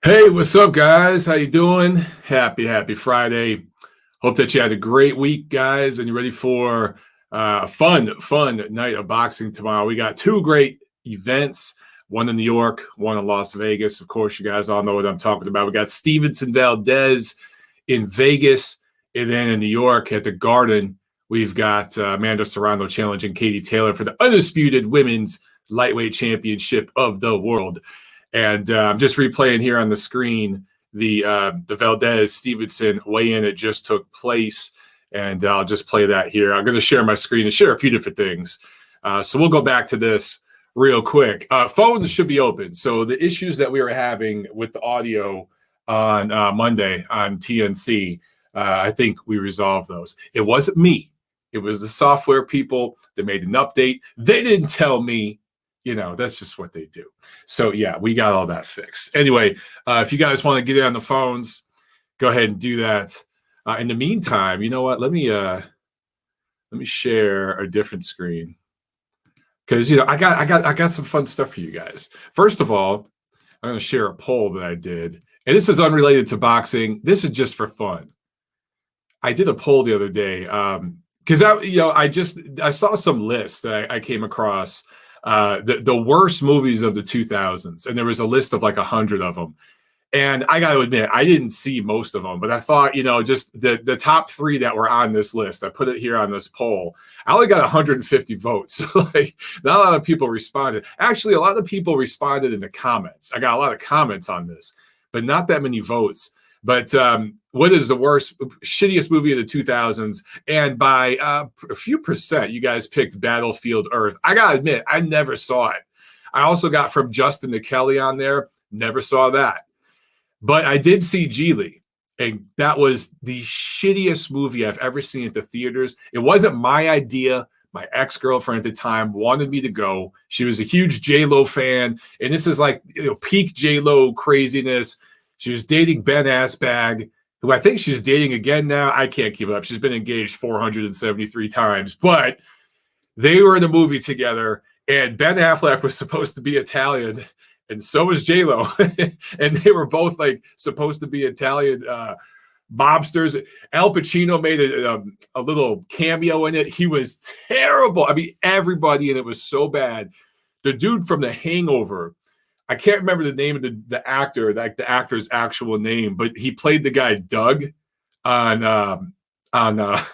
Hey, what's up, guys? How you doing? Happy Friday. Hope that you had a great week, guys, and you're ready for a fun night of boxing tomorrow. We got two great events, one in New York, one in Las Vegas. Of course, you guys all know what I'm talking about. We got Stevenson Valdez in Vegas, and then in New York at the Garden, we've got Amanda Serrano challenging Katie Taylor for the undisputed women's lightweight championship of the world. And I'm just replaying here on the screen the Valdez Stevenson weigh-in that just took place, and I'll just play that here. I'm going to share my screen and share a few different things. So we'll go back to this real quick. Phones should be open. So the issues that we were having with the audio on Monday on TNC, I think we resolved those. It wasn't me. It was the software people that made an update. They didn't tell me. You know, that's just what they do. So, yeah, we got all that fixed. Anyway, if you guys want to get in on the phones, go ahead and do that. In the meantime, you know what? Let me share a different screen because I got some fun stuff for you guys. First of all, I'm going to share a poll that I did, and this is unrelated to boxing. This is just for fun. I did a poll the other day because I saw some list that I came across. The worst movies of the 2000s, and there was a list of like 100 of them. And I got to admit, I didn't see most of them, but I thought, just the top 3 that were on this list, I put it here on this poll. I only got 150 votes. So like, not a lot of people responded. Actually, a lot of people responded in the comments. I got a lot of comments on this, but not that many votes. But what is the worst, shittiest movie of the 2000s? And by a few percent, you guys picked Battlefield Earth. I got to admit, I never saw it. I also got from Justin to Kelly on there. Never saw that. But I did see Geely, and that was the shittiest movie I've ever seen at the theaters. It wasn't my idea. My ex-girlfriend at the time wanted me to go. She was a huge J-Lo fan, and this is like peak J-Lo craziness. She was dating Ben Asbag, who I think she's dating again now. I can't keep up. She's been engaged 473 times. But they were in a movie together, and Ben Affleck was supposed to be Italian, and so was J-Lo. And they were both like supposed to be Italian mobsters. Al Pacino made a little cameo in it. He was terrible. I mean, everybody in it was so bad. The dude from The Hangover, I can't remember the name of the actor, like the actor's actual name, but he played the guy Doug on the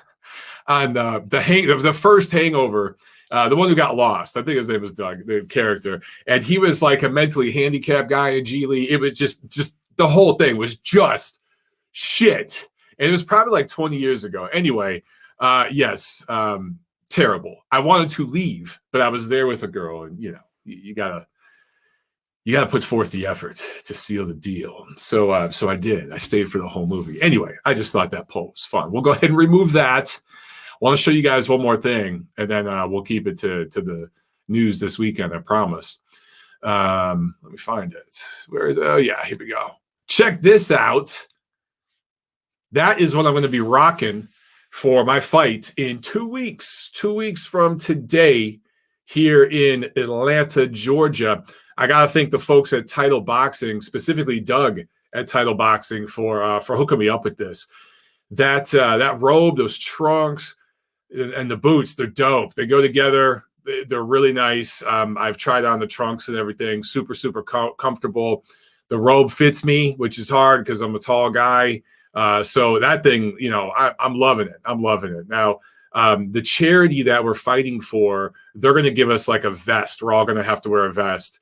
first Hangover, the one who got lost. I think his name was Doug, the character, and he was like a mentally handicapped guy in Geely. It was just the whole thing was just shit, and it was probably like 20 years ago. Anyway, yes, terrible. I wanted to leave, but I was there with a girl, and you gotta put forth the effort to seal the deal. So I did. I stayed for the whole movie. Anyway, I just thought that poll was fun. We'll go ahead and remove that. I want to show you guys one more thing, and then we'll keep it to the news this weekend, I promise. Let me find it. Where is it? Oh, yeah, here we go. Check this out. That is what I'm going to be rocking for my fight in 2 weeks. 2 weeks from today here in Atlanta, Georgia. I got to thank the folks at Title Boxing, specifically Doug at Title Boxing for hooking me up with this. That robe, those trunks, and the boots, they're dope. They go together. They're really nice. I've tried on the trunks and everything. Super comfortable. The robe fits me, which is hard because I'm a tall guy. So that thing, I'm loving it. I'm loving it. Now, the charity that we're fighting for, they're going to give us like a vest. We're all going to have to wear a vest.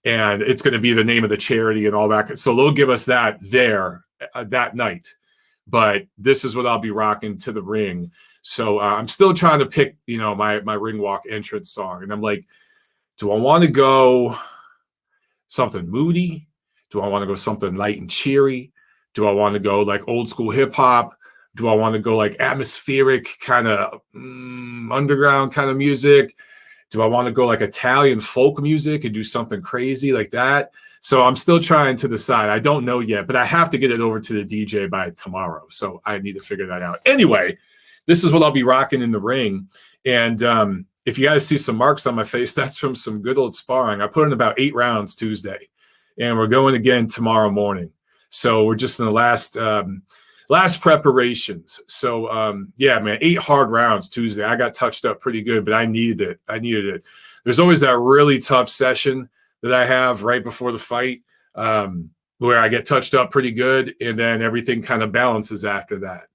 And it's going to be the name of the charity and all that. So they'll give us that there that night. But this is what I'll be rocking to the ring. So I'm still trying to pick, my ring walk entrance song. And I'm like, do I want to go something moody? Do I want to go something light and cheery? Do I want to go like old school hip hop? Do I want to go like atmospheric kind of underground kind of music? Do I want to go like Italian folk music and do something crazy like that? So I'm still trying to decide. I don't know yet, but I have to get it over to the DJ by tomorrow. So I need to figure that out. Anyway, this is what I'll be rocking in the ring. And if you guys see some marks on my face, that's from some good old sparring. I put in about 8 rounds Tuesday. and we're going again tomorrow morning. So we're just in the last preparations. So yeah, man, 8 hard rounds Tuesday. I got touched up pretty good, but I needed it. There's always that really tough session that I have right before the fight, where I get touched up pretty good, and then everything kind of balances after that.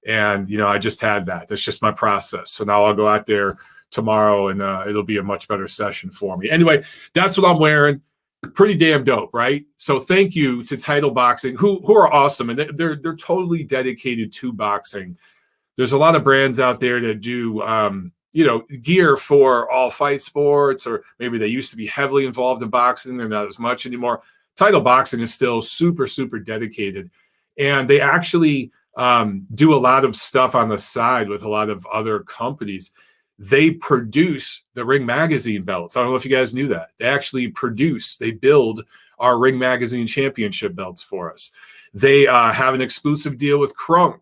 And I just had that. That's just my process. So now I'll go out there tomorrow, and it'll be a much better session for me. Anyway, that's what I'm wearing. Pretty damn dope, right? So thank you to Title Boxing, who are awesome, and they're totally dedicated to boxing. There's a lot of brands out there that do gear for all fight sports, or maybe they used to be heavily involved in boxing. They're not as much anymore. Title Boxing is still super, super dedicated, and they actually do a lot of stuff on the side with a lot of other companies. They produce the Ring Magazine belts. I don't know if you guys knew that. They build our Ring Magazine championship belts for us. They have an exclusive deal with Crunk,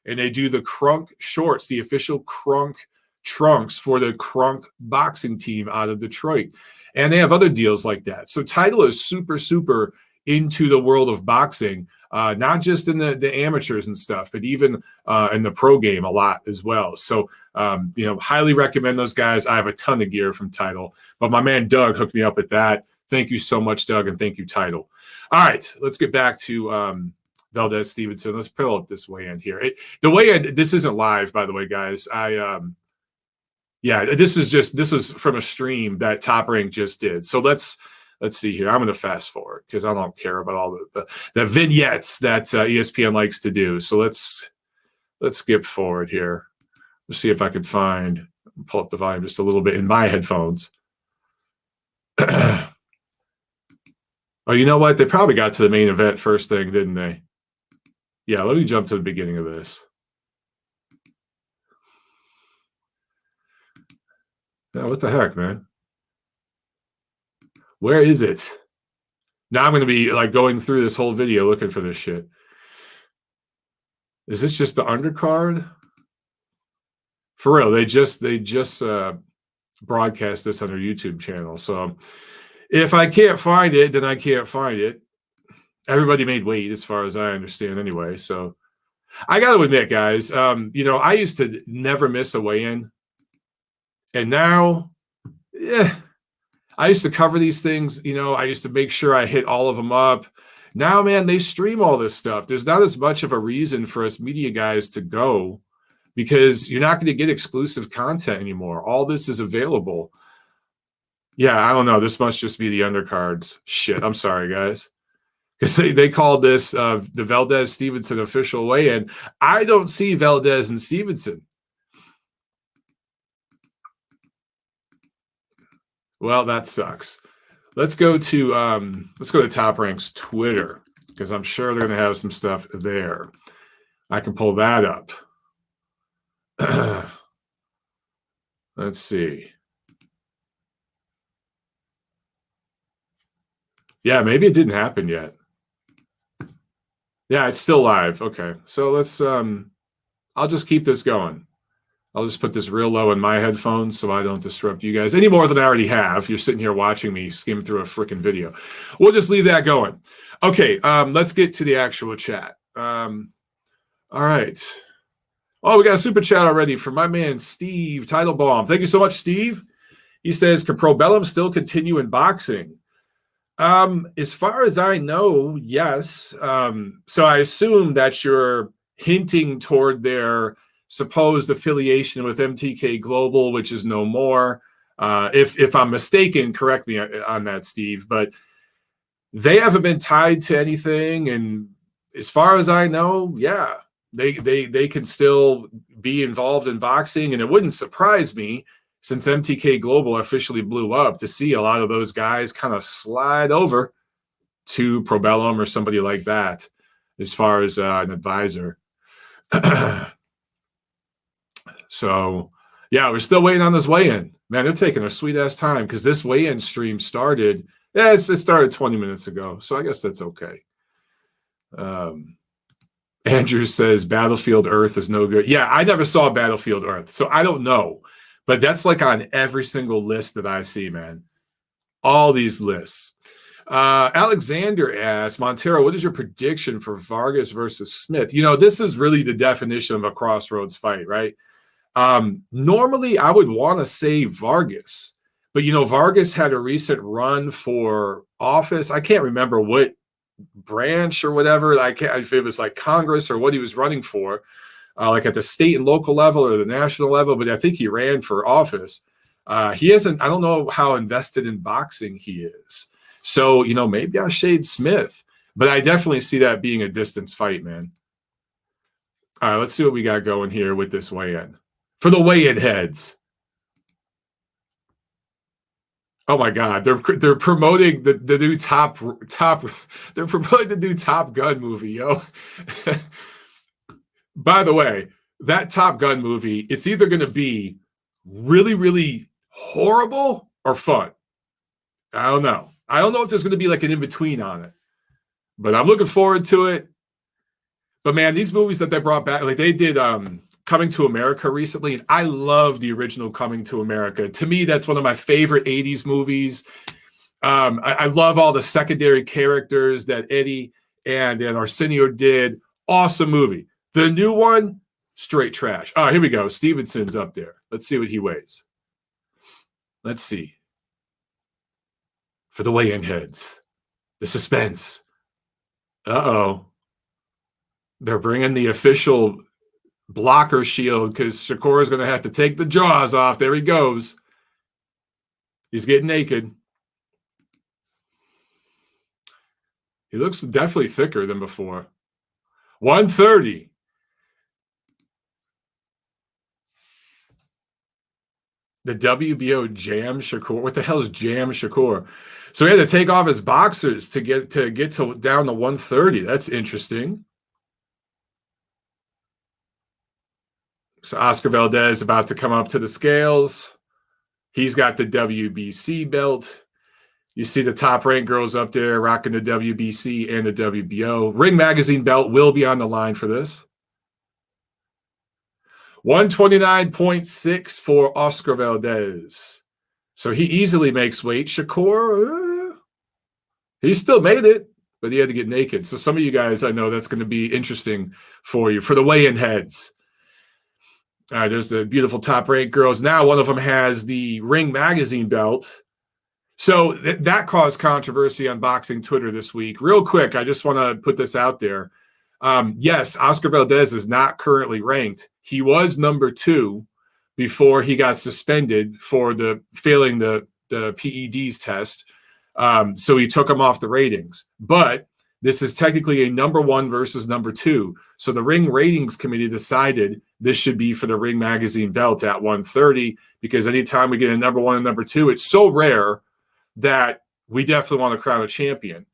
and they do the Crunk shorts, the official Crunk trunks for the Crunk boxing team out of Detroit. And they have other deals like that. So Title is super, super into the world of boxing, not just in the amateurs and stuff, but even in the pro game a lot as well. So, highly recommend those guys. I have a ton of gear from Title, but my man Doug hooked me up with that. Thank you so much, Doug, and thank you, Title. All right, let's get back to Valdez Stevenson. Let's pull up this weigh-in here. This isn't live, by the way, guys. This was from a stream that Top Rank just did. So let's see here. I'm going to fast forward because I don't care about all the vignettes that ESPN likes to do. So let's skip forward here. Let's see if I can pull up the volume just a little bit in my headphones. Oh, you know what? They probably got to the main event first thing, didn't they? Yeah, let me jump to the beginning of this. Oh, what the heck, man? Where is it? Now I'm going to be going through this whole video looking for this shit. Is this just the undercard? For real, they just broadcast this on their YouTube channel. So if I can't find it, then I can't find it. Everybody made weight, as far as I understand, anyway. So I got to admit, guys, I used to never miss a weigh-in, and now, I used to cover these things. I used to make sure I hit all of them up. Now, man, they stream all this stuff. There's not as much of a reason for us media guys to go, because you're not going to get exclusive content anymore. All this is available. Yeah, I don't know. This must just be the undercards. Shit, I'm sorry, guys. Because they called this the Valdez Stevenson official weigh-in. I don't see Valdez and Stevenson. Well, that sucks. Let's go to Top Rank's Twitter, because I'm sure they're going to have some stuff there. I can pull that up. Let's see. Yeah, maybe it didn't happen yet. Yeah, it's still live. Okay, so let's I'll just keep this going. I'll just put this real low in my headphones so I don't disrupt you guys any more than I already have. You're sitting here watching me skim through a freaking video. We'll just leave that going. Okay, let's get to the actual chat. All right. Oh, we got a super chat already from my man Steve Teitelbaum. Thank you so much, Steve. He says, can Probellum still continue in boxing? As far as I know, yes. So I assume that you're hinting toward their supposed affiliation with MTK Global, which is no more. If I'm mistaken, correct me on that, Steve. But they haven't been tied to anything, and as far as I know, yeah, they can still be involved in boxing, and it wouldn't surprise me, since MTK Global officially blew up, to see a lot of those guys kind of slide over to Probellum or somebody like that, as far as an advisor. So, yeah, we're still waiting on this weigh-in. Man, they're taking a sweet-ass time, because this weigh-in stream started, it started 20 minutes ago, so I guess that's okay. Andrew says Battlefield Earth is no good. Yeah, I never saw Battlefield Earth, so I don't know. But that's on every single list that I see, man. All these lists. Alexander asks, Montero, what is your prediction for Vargas versus Smith? This is really the definition of a crossroads fight, right? Normally, I would want to say Vargas, but Vargas had a recent run for office. I can't remember what branch or whatever. I can't if it was like Congress or what he was running for, like at the state and local level or the national level. But I think he ran for office. He isn't. I don't know how invested in boxing he is. So maybe I shade Smith, but I definitely see that being a distance fight, man. All right, let's see what we got going here with this weigh-in. For the weigh-in heads. Oh my God, they're promoting the new top. They're promoting the new Top Gun movie, yo. By the way, that Top Gun movie, it's either going to be really, really horrible or fun. I don't know. I don't know if there's going to be like an in-between on it, but I'm looking forward to it. But man, these movies that they brought back, like they did Coming to America recently, and I love the original Coming to America. To me, that's one of my favorite 80s movies. I love all the secondary characters that Eddie and Arsenio did. Awesome movie. The new one, straight trash. Oh, here we go. Stevenson's up there. Let's see what he weighs. Let's see. For the weigh-in heads, the suspense. Uh-oh. They're bringing the official blocker shield because Shakur is going to have to take the jaws off. There he goes. He's getting naked. He looks definitely thicker than before. 130. The WBO jam Shakur. What the hell is jam Shakur? So he had to take off his boxers to get down to 130. That's interesting. So Oscar Valdez about to come up to the scales. He's got the WBC belt. You see the top ranked girls up there rocking the WBC and the WBO. Ring Magazine belt will be on the line for this. 129.6 for Oscar Valdez. So he easily makes weight. Shakur, he still made it, but he had to get naked. So some of you guys, I know that's going to be interesting for you. For the weigh-in heads. There's the beautiful top-ranked girls. Now one of them has the Ring Magazine belt. So that caused controversy on Boxing Twitter this week. Real quick, I just want to put this out there. Yes, Oscar Valdez is not currently ranked. He was number 2 before he got suspended for failing the PEDs test. So he took him off the ratings. But this is technically a number 1 versus number 2. So the Ring Ratings Committee decided this should be for the Ring Magazine belt at 130 because anytime we get a number 1 and number 2, it's so rare that we definitely want to crown a champion.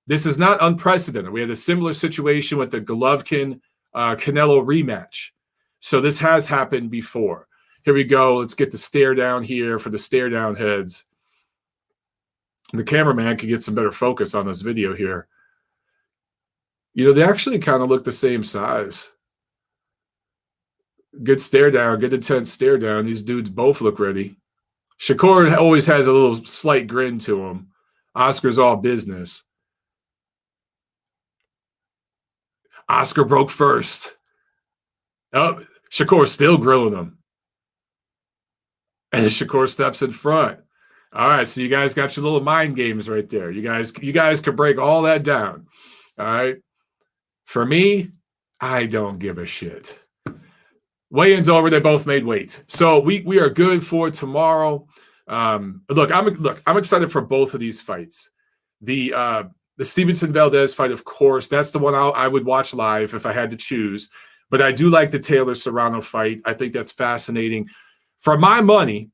This is not unprecedented. We had a similar situation with the Golovkin Canelo rematch. So this has happened before. Here we go. Let's get the stare down here for the stare down heads. The cameraman could get some better focus on this video here. They actually kind of look the same size. Good stare down, good intense stare down. These dudes both look ready. Shakur always has a little slight grin to him. Oscar's all business. Oscar broke first. Oh, Shakur still grilling him. And Shakur steps in front. All right, so you guys got your little mind games right there. You guys can break all that down. All right. For me, I don't give a shit. Weigh-in's over. They both made weight. So we are good for tomorrow. Look, I'm excited for both of these fights. The Stevenson Valdez fight, of course, that's the one I would watch live if I had to choose. But I do like the Taylor Serrano fight. I think that's fascinating. For my money,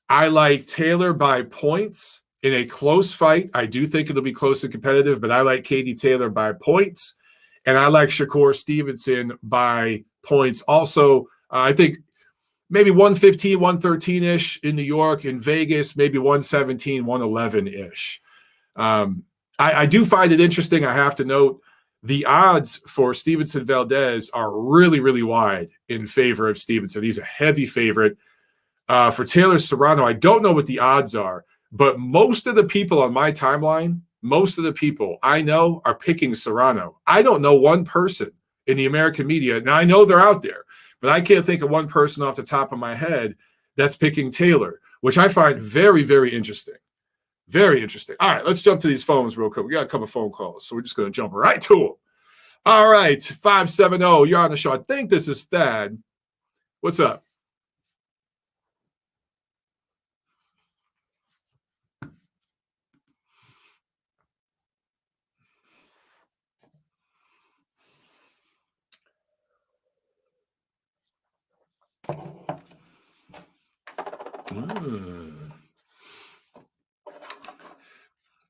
I like Taylor by points in a close fight. I do think it'll be close and competitive, but I like Katie Taylor by points. And I like Shakur Stevenson by points. Also, I think maybe 115, 113-ish in New York. In Vegas, maybe 117, 111-ish. I do find it interesting. I have to note the odds for Stevenson Valdez are really, really wide in favor of Stevenson. He's a heavy favorite. For Taylor Serrano, I don't know what the odds are, But most of the people on my timeline, most of the people I know are picking Serrano. I don't know one person in the American media. Now, I know they're out there, but I can't think of one person off the top of my head that's picking Taylor, which I find very, very interesting. Very interesting. All right, let's jump to these phones real quick. We got a couple of phone calls, so we're just going to jump right to them. All right, 570, you're on the show. I think this is Thad. What's up?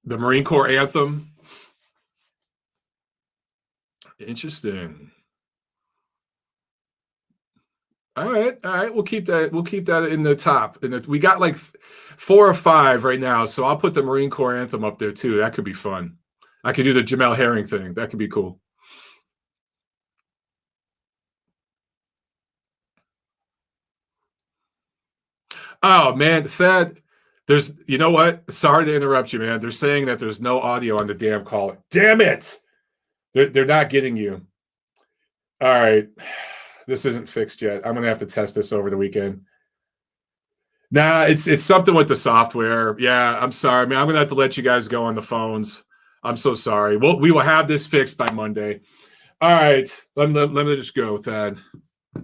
The Marine Corps anthem. Interesting. All right. We'll keep that. We'll keep that in the top. And we got like 4 or 5 right now, so I'll put the Marine Corps anthem up there too. That could be fun. I could do the Jamel Herring thing. That could be cool. Oh man, Thad. There's, you know what? Sorry to interrupt you, man. They're saying that there's no audio on the damn call. Damn it! They're not getting you. All right. This isn't fixed yet. I'm gonna have to test this over the weekend. Nah, it's something with the software. Yeah, I'm sorry, man. I'm gonna have to let you guys go on the phones. I'm so sorry. We will have this fixed by Monday. All right, let me just go with that. Oh,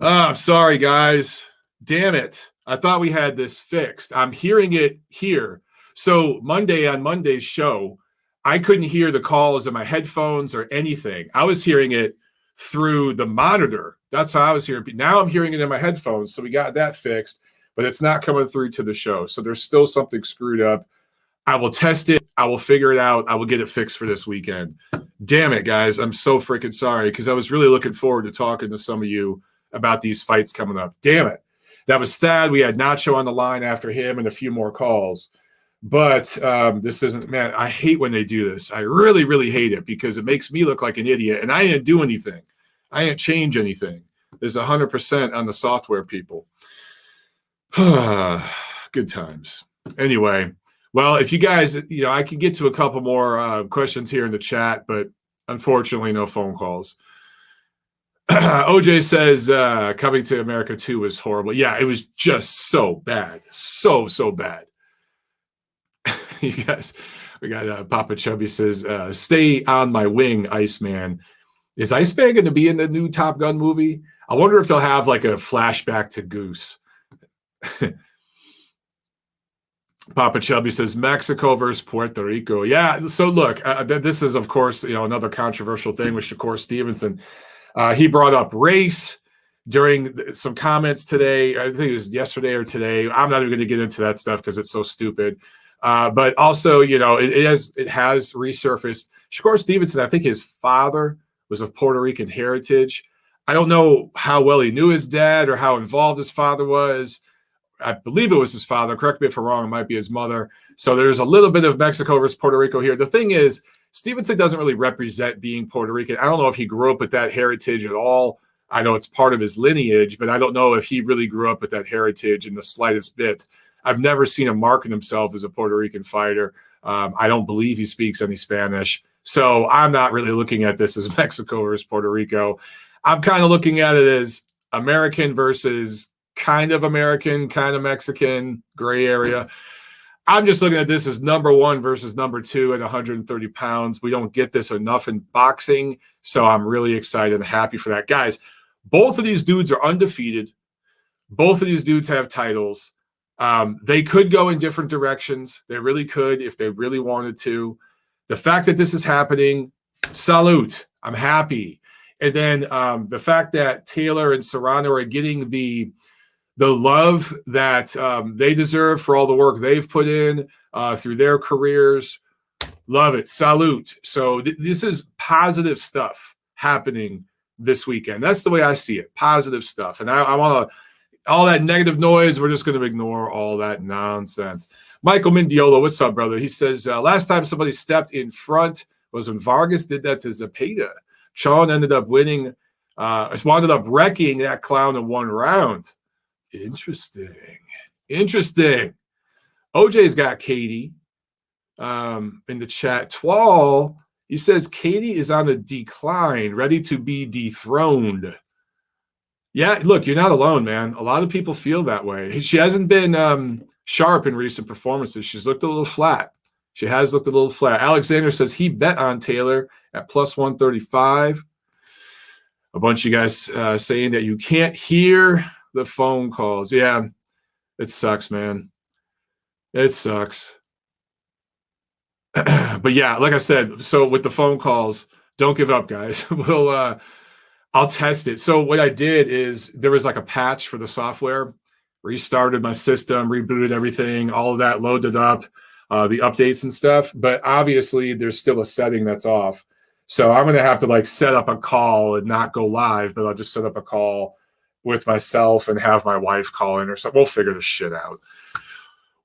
I'm sorry, guys. Damn it. I thought we had this fixed. I'm hearing it here. So on Monday's show, I couldn't hear the calls in my headphones or anything. I was hearing it through the monitor. That's how I was hearing it. Now I'm hearing it in my headphones. So we got that fixed, but it's not coming through to the show. So there's still something screwed up. I will test it. I will figure it out. I will get it fixed for this weekend. Damn it, guys. I'm so freaking sorry because I was really looking forward to talking to some of you about these fights coming up. Damn it. That was Thad. We had Nacho on the line after him and a few more calls. But this isn't, man, I hate when they do this. I really, really hate it because it makes me look like an idiot, and I didn't do anything. I didn't change anything. There's 100% on the software people. Good times. Anyway, well, if you guys, I can get to a couple more questions here in the chat, but unfortunately, no phone calls. OJ says Coming to America 2 was horrible. Yeah, it was just so bad. So bad. You guys, we got Papa Chubby says, stay on my wing, Iceman. Is Iceman going to be in the new Top Gun movie? I wonder if they'll have like a flashback to Goose. Papa Chubby says Mexico versus Puerto Rico. Yeah, so look, this is, of course, another controversial thing with Shakur Stevenson. He brought up race during some comments today. I think it was yesterday or today. I'm not even going to get into that stuff because it's so stupid. But also, it has resurfaced. Shakur Stevenson, I think his father was of Puerto Rican heritage. I don't know how well he knew his dad or how involved his father was. I believe it was his father. Correct me if I'm wrong. It might be his mother. So there's a little bit of Mexico versus Puerto Rico here. The thing is, Stevenson doesn't really represent being Puerto Rican. I don't know if he grew up with that heritage at all. I know it's part of his lineage, but I don't know if he really grew up with that heritage in the slightest bit. I've never seen him market himself as a Puerto Rican fighter. I don't believe he speaks any Spanish. So I'm not really looking at this as Mexico versus Puerto Rico. I'm kind of looking at it as American versus kind of American, kind of Mexican, gray area. I'm just looking at this as number 1 versus number 2 at 130 pounds. We don't get this enough in boxing, so I'm really excited and happy for that. Guys, both of these dudes are undefeated. Both of these dudes have titles. They could go in different directions. They really could if they really wanted to. The fact that this is happening, salute. I'm happy. And then the fact that Taylor and Serrano are getting the love that they deserve for all the work they've put in through their careers. Love it. Salute. So this is positive stuff happening this weekend. That's the way I see it. Positive stuff. And I want to, all that negative noise, we're just going to ignore all that nonsense. Michael Mendiola, what's up, brother? He says, last time somebody stepped in front was when Vargas did that to Zepeda. Sean ended up winning, wound up wrecking that clown in 1 round. Interesting. OJ's got Katie in the chat. Twall, he says Katie is on the decline, ready to be dethroned. Yeah, look, you're not alone, man. A lot of people feel that way. She hasn't been sharp in recent performances. She's looked a little flat. She has looked a little flat. Alexander says he bet on Taylor at plus 135. A bunch of you guys saying that you can't hear the phone calls. Yeah, it sucks, man. It sucks. But yeah, like I said, so with the phone calls, don't give up, guys. I'll test it. So what I did is there was like a patch for the software, restarted my system, rebooted everything, all of that, loaded up, the updates and stuff. But obviously there's still a setting that's off. So I'm going to have to like set up a call and not go live, but I'll just set up a call with myself and have my wife call in or something. We'll figure this shit out.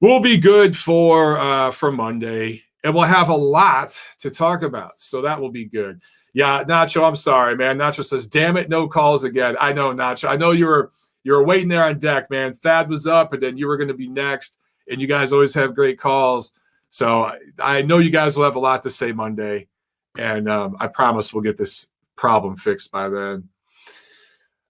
We'll be good for Monday, and we'll have a lot to talk about. So that will be good. Yeah, Nacho, I'm sorry, man. Nacho says, damn it, no calls again. I know, Nacho. I know you were waiting there on deck, man. Thad was up, and then you were going to be next, and you guys always have great calls. So I know you guys will have a lot to say Monday, and I promise we'll get this problem fixed by then.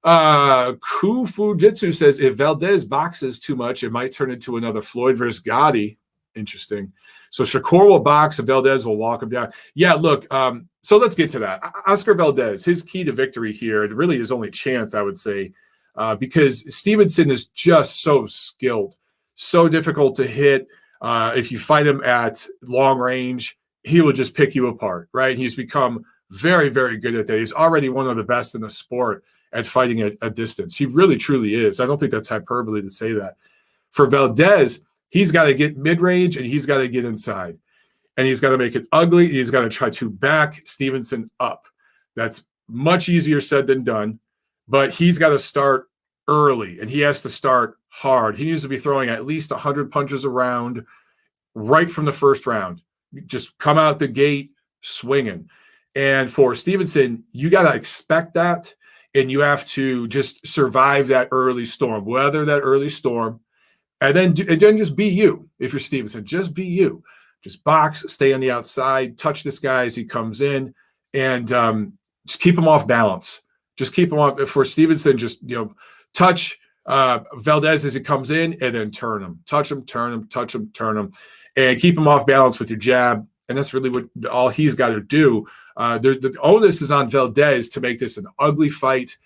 Kufu Jitsu says, if Valdez boxes too much, it might turn into another Floyd versus Gotti. Interesting. So Shakur will box and Valdez will walk him down. Yeah, look, so let's get to that. Oscar Valdez, his key to victory here, and really his only chance, I would say, because Stevenson is just so skilled, so difficult to hit. If you fight him at long range, he will just pick you apart, right? He's become very, very good at that. He's already one of the best in the sport at fighting at a distance. He really, truly is. I don't think that's hyperbole to say that. For Valdez, he's got to get mid-range and he's got to get inside. And he's got to make it ugly. He's got to try to back Stevenson up. That's much easier said than done. But he's got to start early, and he has to start hard. He needs to be throwing at least 100 punches a round right from the first round. Just come out the gate swinging. And for Stevenson, you got to expect that, and you have to just survive that early storm, weather that early storm, and then just be you. If you're Stevenson, just be you. Just box, stay on the outside, touch this guy as he comes in, and just keep him off balance. Just keep him off. For Stevenson, just touch Valdez as he comes in, and then turn him. Touch him, turn him, touch him, turn him, and keep him off balance with your jab. And that's really what all he's got to do. The onus is on Valdez to make this an ugly fight.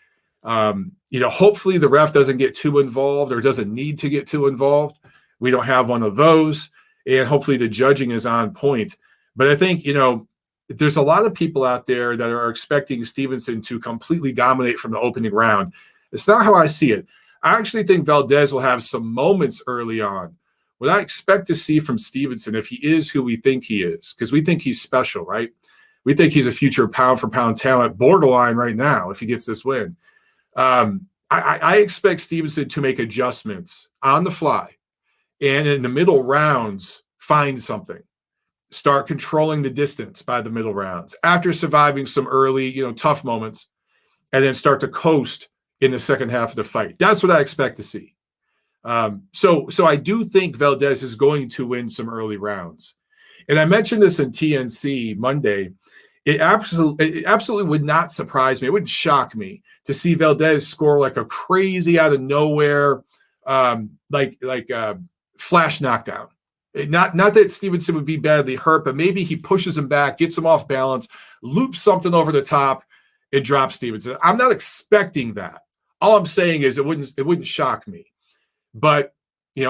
Hopefully the ref doesn't get too involved or doesn't need to get too involved. We don't have one of those. And hopefully the judging is on point. But I think, there's a lot of people out there that are expecting Stevenson to completely dominate from the opening round. It's not how I see it. I actually think Valdez will have some moments early on. What I expect to see from Stevenson, if he is who we think he is, because we think he's special, right? We think he's a future pound-for-pound talent, borderline right now if he gets this win. I expect Stevenson to make adjustments on the fly, and in the middle rounds, find something. Start controlling the distance by the middle rounds after surviving some early, tough moments, and then start to coast in the second half of the fight. That's what I expect to see. So I do think Valdez is going to win some early rounds. And I mentioned this in TNC Monday. It absolutely would not surprise me. It wouldn't shock me to see Valdez score like a crazy out of nowhere, flash knockdown. Not that Stevenson would be badly hurt, but maybe he pushes him back, gets him off balance, loops something over the top, and drops Stevenson. I'm not expecting that. All I'm saying is it wouldn't shock me. But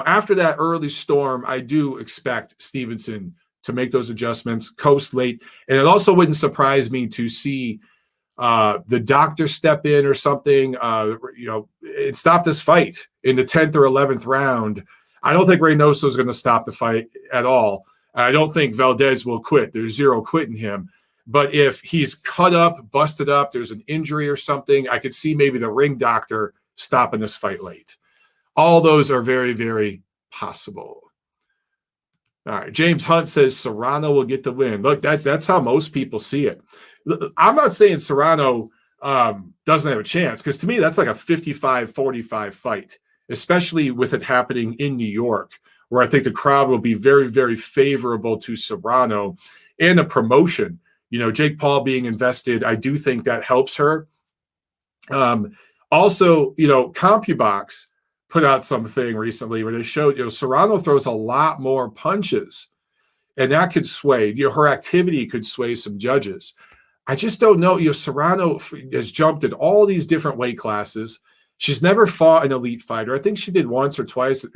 after that early storm, I do expect Stevenson to make those adjustments, coast late, and it also wouldn't surprise me to see the doctor step in or something, and stop this fight in the 10th or 11th round. I don't think Reynoso is going to stop the fight at all. I don't think Valdez will quit. There's zero quitting him. But if he's cut up, busted up, there's an injury or something, I could see maybe the ring doctor stopping this fight late. All those are very, very possible. All right. James Hunt says Serrano will get the win. Look, that's how most people see it. I'm not saying Serrano doesn't have a chance, because to me, that's like a 55-45 fight, especially with it happening in New York, where I think the crowd will be very, very favorable to Serrano and a promotion. You know, Jake Paul being invested, I do think that helps her. Also, you know, CompuBox put out something recently where they showed, you know, Serrano throws a lot more punches, and that could sway, you know, her activity could sway some judges. I just don't know. You know, Serrano has jumped in all these different weight classes. She's never fought an elite fighter. I think she did once or twice.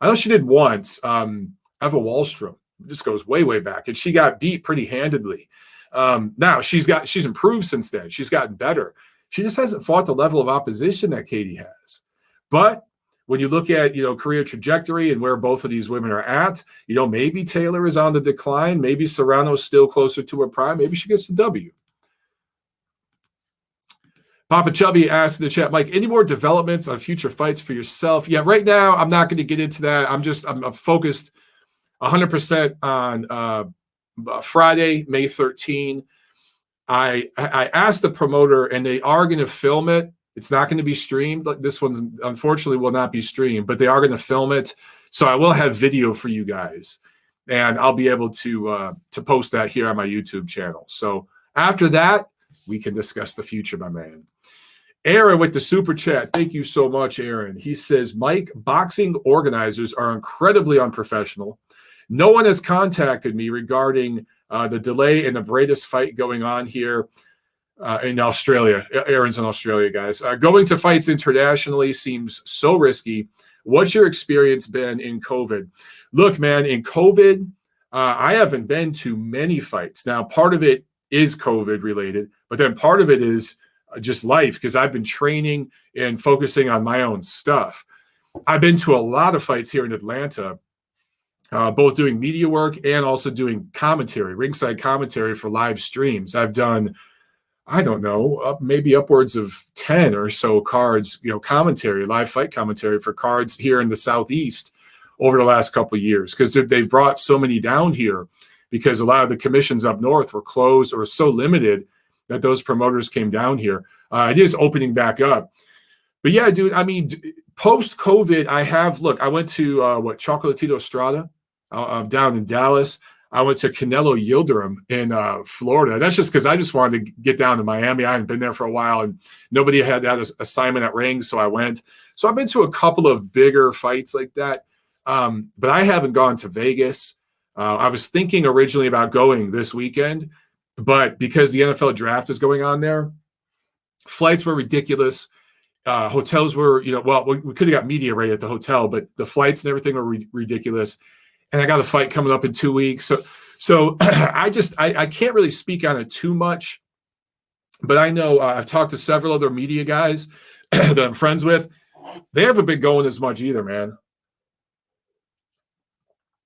I know she did once. Eva Wallstrom. This goes way, way back, and she got beat pretty handedly. Now she's improved since then. She's gotten better. She just hasn't fought the level of opposition that Katie has. But when you look at, you know, career trajectory and where both of these women are at, you know, maybe Taylor is on the decline. Maybe Serrano's still closer to her prime. Maybe she gets the W. Papa Chubby asked in the chat, Mike, any more developments on future fights for yourself? Yeah, right now I'm not going to get into that. I'm focused 100% on Friday, May 13. I asked the promoter, and they are going to film it. It's not going to be streamed. This one's unfortunately will not be streamed, but they are going to film it. So I will have video for you guys, and I'll be able to post that here on my YouTube channel. So after that, we can discuss the future, my man. Aaron with the super chat. Thank you so much, Aaron. He says, Mike, boxing organizers are incredibly unprofessional. No one has contacted me regarding the delay in the Bradis fight going on here in Australia. Aaron's in Australia, guys. Going to fights internationally seems so risky. What's your experience been in COVID? Look, man, in COVID, I haven't been to many fights. Now, part of it is COVID related, but then part of it is just life, because I've been training and focusing on my own stuff. I've been to a lot of fights here in Atlanta, both doing media work and also doing commentary, ringside commentary for live streams. I've done, I don't know, maybe upwards of 10 or so cards, you know, commentary, live fight commentary for cards here in the Southeast over the last couple of years, because they've brought so many down here because a lot of the commissions up north were closed or so limited that those promoters came down here. It is opening back up. But yeah, dude, I mean, post-COVID, I went to Chocolatito Estrada down in Dallas. I went to Canelo Yildirim in Florida. That's just because I just wanted to get down to Miami. I hadn't been there for a while, and nobody had that assignment at Ring, so I went. So I've been to a couple of bigger fights like that, but I haven't gone to Vegas. I was thinking originally about going this weekend, but because the NFL draft is going on there, flights were ridiculous. Hotels were, you know, well, we could have got media right at the hotel, but the flights and everything were ridiculous. And I got a fight coming up in 2 weeks. So I can't really speak on it too much, but I know I've talked to several other media guys that I'm friends with. They haven't been going as much either, man.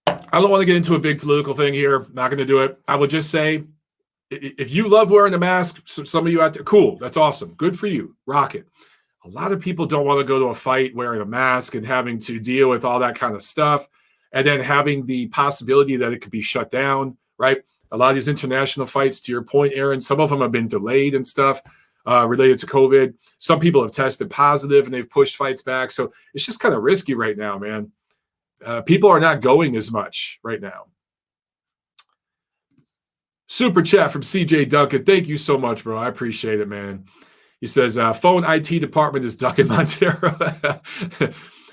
I don't want to get into a big political thing here. Not going to do it. I would just say, if you love wearing a mask, some of you out there, cool. That's awesome. Good for you. Rock it. A lot of people don't want to go to a fight wearing a mask and having to deal with all that kind of stuff, and then having the possibility that it could be shut down, right? A lot of these international fights, to your point, Aaron, some of them have been delayed and stuff related to COVID. Some people have tested positive and they've pushed fights back. So it's just kind of risky right now, man. People are not going as much right now. Super chat from CJ Duncan. Thank you so much, bro. I appreciate it, man. He says, phone IT department is ducking Montero.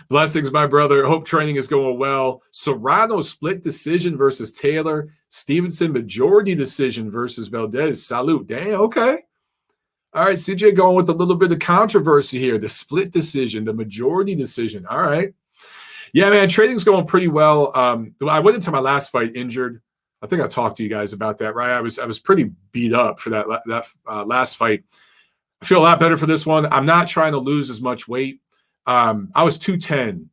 Blessings, my brother. Hope training is going well. Serrano split decision versus Taylor. Stevenson majority decision versus Valdez. Salute. Damn, okay. All right, CJ going with a little bit of controversy here. The split decision, the majority decision. All right. Yeah, man, training's going pretty well. I went into my last fight injured. I think I talked to you guys about that, right? I was pretty beat up for that last fight. I feel a lot better for this one. I'm not trying to lose as much weight. I was 210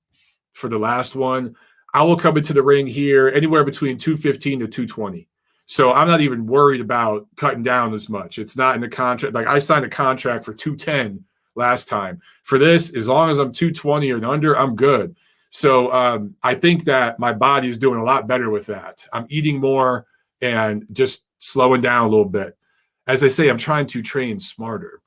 for the last one. I will come into the ring here anywhere between 215 to 220. So I'm not even worried about cutting down as much. It's not in the contract. Like, I signed a contract for 210 last time. For this, as long as I'm 220 or under, I'm good. So I think that my body is doing a lot better with that. I'm eating more and just slowing down a little bit. As I say, I'm trying to train smarter.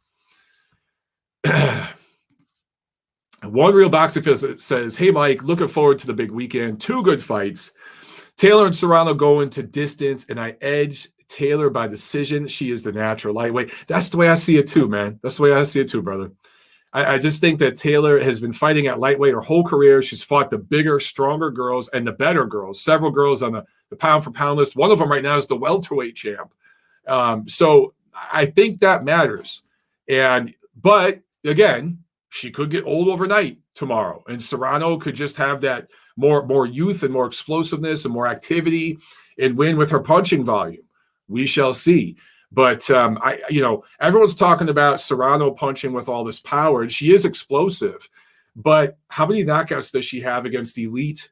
One Real Boxing Fan says, hey, Mike, looking forward to the big weekend. 2 good fights. Taylor and Serrano go into distance, and I edge Taylor by decision. She is the natural lightweight. That's the way I see it too, man. That's the way I see it too, brother. I just think that Taylor has been fighting at lightweight her whole career. She's fought the bigger, stronger girls and the better girls. Several girls on the pound-for-pound list. One of them right now is the welterweight champ. So I think that matters. But again, she could get old overnight tomorrow, and Serrano could just have that more youth and more explosiveness and more activity and win with her punching volume. We shall see. But everyone's talking about Serrano punching with all this power, and she is explosive. But how many knockouts does she have against elite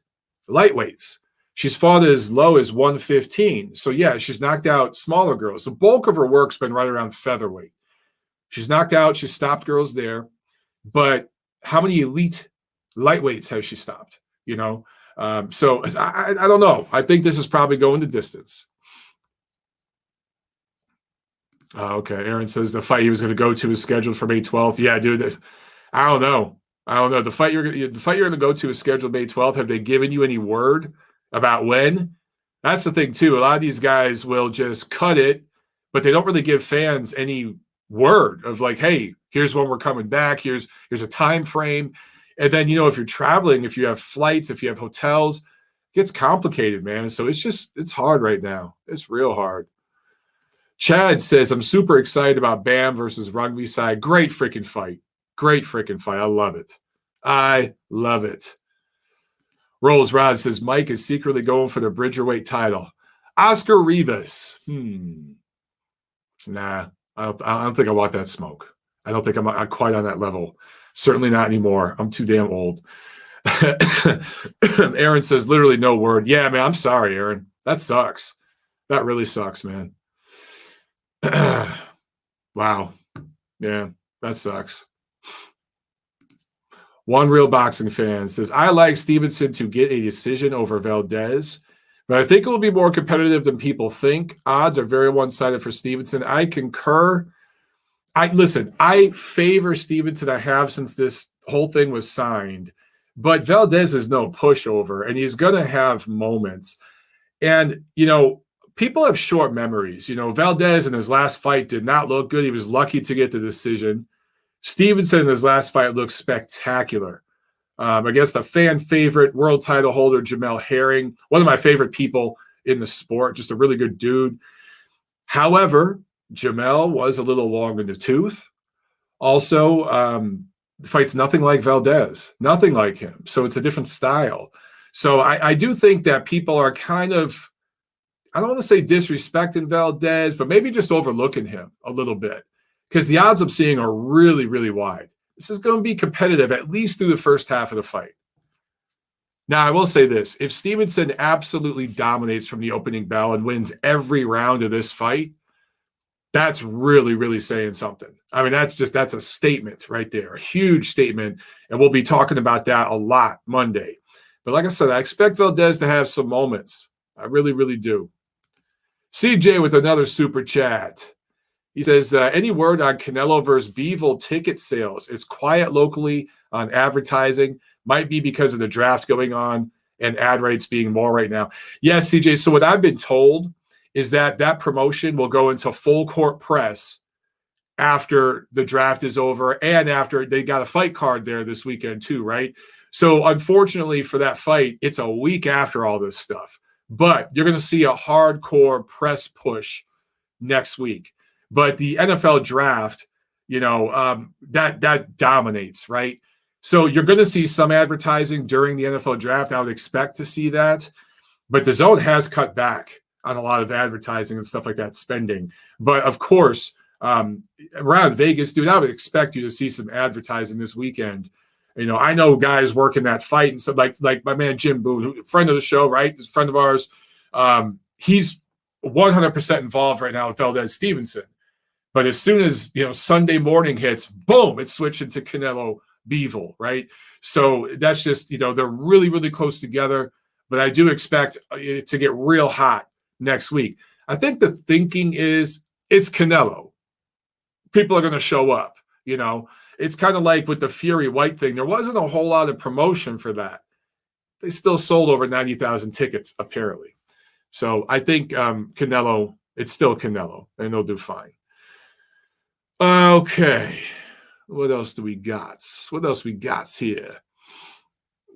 lightweights? She's fought as low as 115. So yeah, she's knocked out smaller girls. The bulk of her work's been right around featherweight. She's knocked out, she's stopped girls there. But how many elite lightweights has she stopped? So I don't know. I think this is probably going the distance. Okay, Aaron says the fight he was going to go to is scheduled for May 12th. Yeah, dude, I don't know. The fight you're going to go to is scheduled May 12th. Have they given you any word about when? That's the thing too. A lot of these guys will just cut it, but they don't really give fans any word of like, hey, here's when we're coming back. Here's a time frame. And then, if you're traveling, if you have flights, if you have hotels, it gets complicated, man. So it's hard right now. It's real hard. Chad says, I'm super excited about Bam versus Rungvisai. Great freaking fight. Great freaking fight. I love it. I love it. Rolls Rod says, Mike is secretly going for the Bridgerweight title. Oscar Rivas. Nah, I don't think I want that smoke. I don't think I'm quite on that level. Certainly not anymore. I'm too damn old. Aaron says, literally no word. Yeah, man, I'm sorry, Aaron. That sucks. That really sucks, man. Wow. Yeah, that sucks. One Real Boxing Fan says, I like Stevenson to get a decision over Valdez, but I think it will be more competitive than people think. Odds are very one-sided for Stevenson. I concur. I favor Stevenson. I have since this whole thing was signed, but Valdez is no pushover, and he's going to have moments. And, people have short memories. Valdez in his last fight did not look good. He was lucky to get the decision. Stevenson in his last fight looked spectacular against a fan favorite world title holder, Jamel Herring, one of my favorite people in the sport, just a really good dude. However, Jamel was a little long in the tooth. Also, the fight's nothing like Valdez, nothing like him. So it's a different style. So I do think that people are kind of, I don't want to say disrespecting Valdez, but maybe just overlooking him a little bit because the odds I'm seeing are really, really wide. This is going to be competitive at least through the first half of the fight. Now, I will say this. If Stevenson absolutely dominates from the opening bell and wins every round of this fight, that's really, really saying something. I mean, that's a statement right there, a huge statement, and we'll be talking about that a lot Monday. But like I said, I expect Valdez to have some moments. I really, really do. CJ with another super chat. He says, any word on Canelo versus Bivol ticket sales? It's quiet locally on advertising. Might be because of the draft going on and ad rates being more right now. Yes, CJ. So what I've been told is that promotion will go into full court press after the draft is over and after they got a fight card there this weekend too, right? So unfortunately for that fight, it's a week after all this stuff. But you're going to see a hardcore press push next week. But the NFL draft, that dominates, right? So you're going to see some advertising during the NFL draft. I would expect to see that. But the DAZN has cut back on a lot of advertising and stuff like that, spending. But of course, around Vegas, dude, I would expect you to see some advertising this weekend. I know guys working that fight and stuff like my man Jim Boone, friend of the show, right? He's a friend of ours. He's 100% involved right now with Valdez Stevenson. But as soon as Sunday morning hits, boom, it's switching to Canelo Bivol, right? So that's just they're really, really close together. But I do expect it to get real hot next week. I think the thinking is it's Canelo. People are going to show up, it's kind of like with the Fury White thing. There wasn't a whole lot of promotion for that. They still sold over 90,000 tickets, apparently. So I think Canelo, it's still Canelo, and they'll do fine. Okay. What else do we got? What else we got here?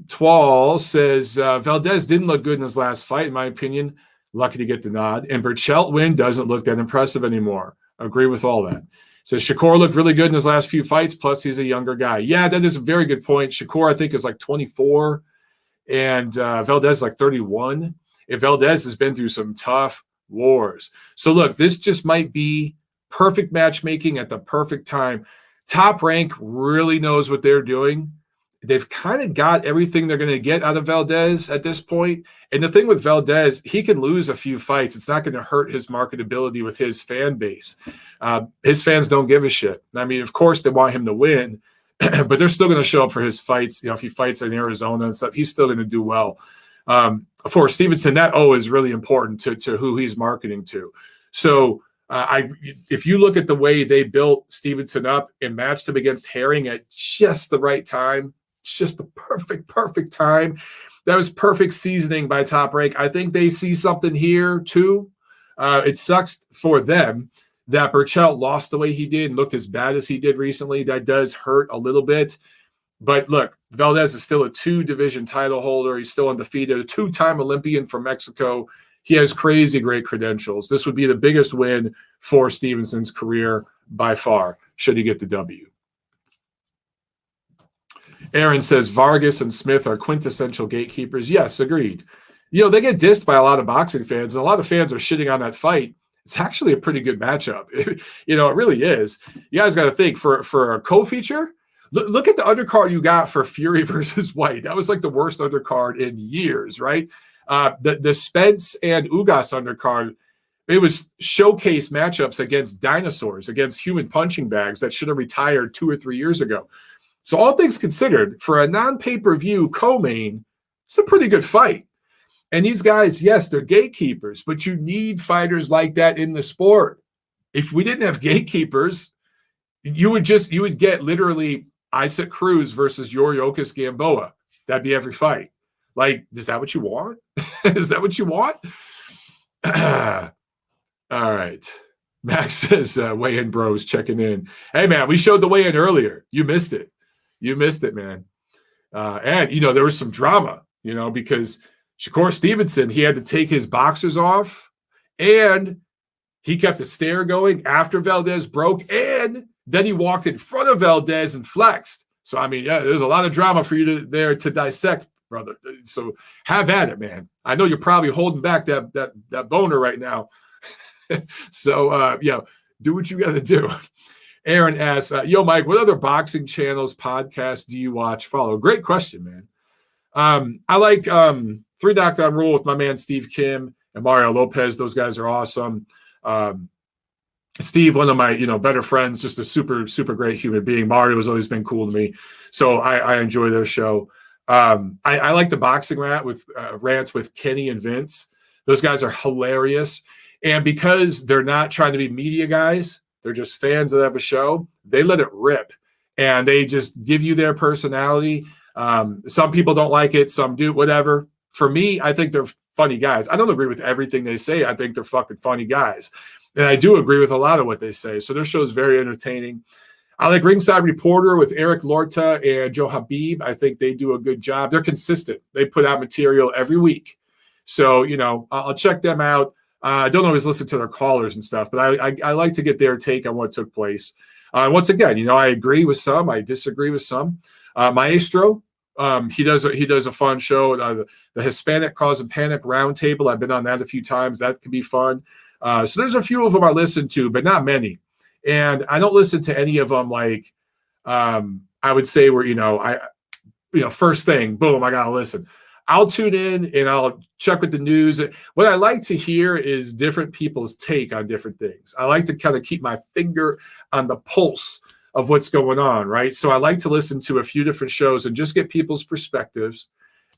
Twal says, Valdez didn't look good in his last fight, in my opinion. Lucky to get the nod. And Burchelt win doesn't look that impressive anymore. Agree with all that. Says Shakur looked really good in his last few fights, plus he's a younger guy. Yeah, that is a very good point. Shakur, I think, is like 24, and Valdez is like 31. If Valdez has been through some tough wars. So look, this just might be perfect matchmaking at the perfect time. Top Rank really knows what they're doing. They've kind of got everything they're going to get out of Valdez at this point. And the thing with Valdez, he can lose a few fights. It's not going to hurt his marketability with his fan base. His fans don't give a shit. I mean, of course, they want him to win, but they're still going to show up for his fights. You know, if he fights in Arizona and stuff, he's still going to do well. For Stevenson, that O is really important to who he's marketing to. So if you look at the way they built Stevenson up and matched him against Herring at just the right time, it's just the perfect time. That was perfect seasoning by Top Rank. I think they see something here too. It sucks for them that Burchelt lost the way he did and looked as bad as he did recently. That does hurt a little bit. But look, Valdez is still a 2-division title holder. He's still undefeated, a 2-time Olympian from Mexico. He has crazy great credentials. This would be the biggest win for Stevenson's career by far, should he get the W. Aaron says Vargas and Smith are quintessential gatekeepers. Yes, agreed. You know, they get dissed by a lot of boxing fans, and a lot of fans are shitting on that fight. It's actually a pretty good matchup. You know, it really is. You guys got to think, for a co-feature, look at the undercard you got for Fury versus White. That was like the worst undercard in years, right? The Spence and Ugas undercard, it was showcase matchups against dinosaurs, against human punching bags that should have retired 2 or 3 years ago. So all things considered, for a non-pay-per-view co-main, it's a pretty good fight. And these guys, yes, they're gatekeepers, but you need fighters like that in the sport. If we didn't have gatekeepers, you would get literally Isaac Cruz versus Yoriokas Gamboa. That'd be every fight. Like, is that what you want? Is that what you want? All right. Max says, weigh-in bros checking in. Hey, man, we showed the weigh-in earlier. You missed it. You missed it, man. And, you know, there was some drama, you know, because Shakur Stevenson, he had to take his boxers off, and he kept the stare going after Valdez broke, and then he walked in front of Valdez and flexed. So, I mean, yeah, there's a lot of drama for you there to dissect, brother. So have at it, man. I know you're probably holding back that boner right now. So, yeah, do what you got to do. Aaron asks, yo, Mike, what other boxing channels, podcasts do you watch, follow? Great question, man. I like 3 Doctor Rule with my man Steve Kim and Mario Lopez. Those guys are awesome. Steve, one of my better friends, just a super, super great human being. Mario has always been cool to me. So I enjoy their show. I like the boxing rants with Kenny and Vince. Those guys are hilarious. And because they're not trying to be media guys, they're just fans that have a show, they let it rip. And they just give you their personality. Some people don't like it. Some do, whatever. For me, I think they're funny guys. I don't agree with everything they say. I think they're fucking funny guys. And I do agree with a lot of what they say. So their show is very entertaining. I like Ringside Reporter with Eric Lorta and Joe Habib. I think they do a good job. They're consistent. They put out material every week. So, I'll check them out. I don't always listen to their callers and stuff, but I like to get their take on what took place. Once again, I agree with some. I disagree with some. Maestro, he does a fun show. The Hispanic Cause and Panic Roundtable. I've been on that a few times. That can be fun. So there's a few of them I listen to, but not many. And I don't listen to any of them like I would say where, first thing, boom, I got to listen. I'll tune in and I'll check with the news. What I like to hear is different people's take on different things. I like to kind of keep my finger on the pulse of what's going on, right? So I like to listen to a few different shows and just get people's perspectives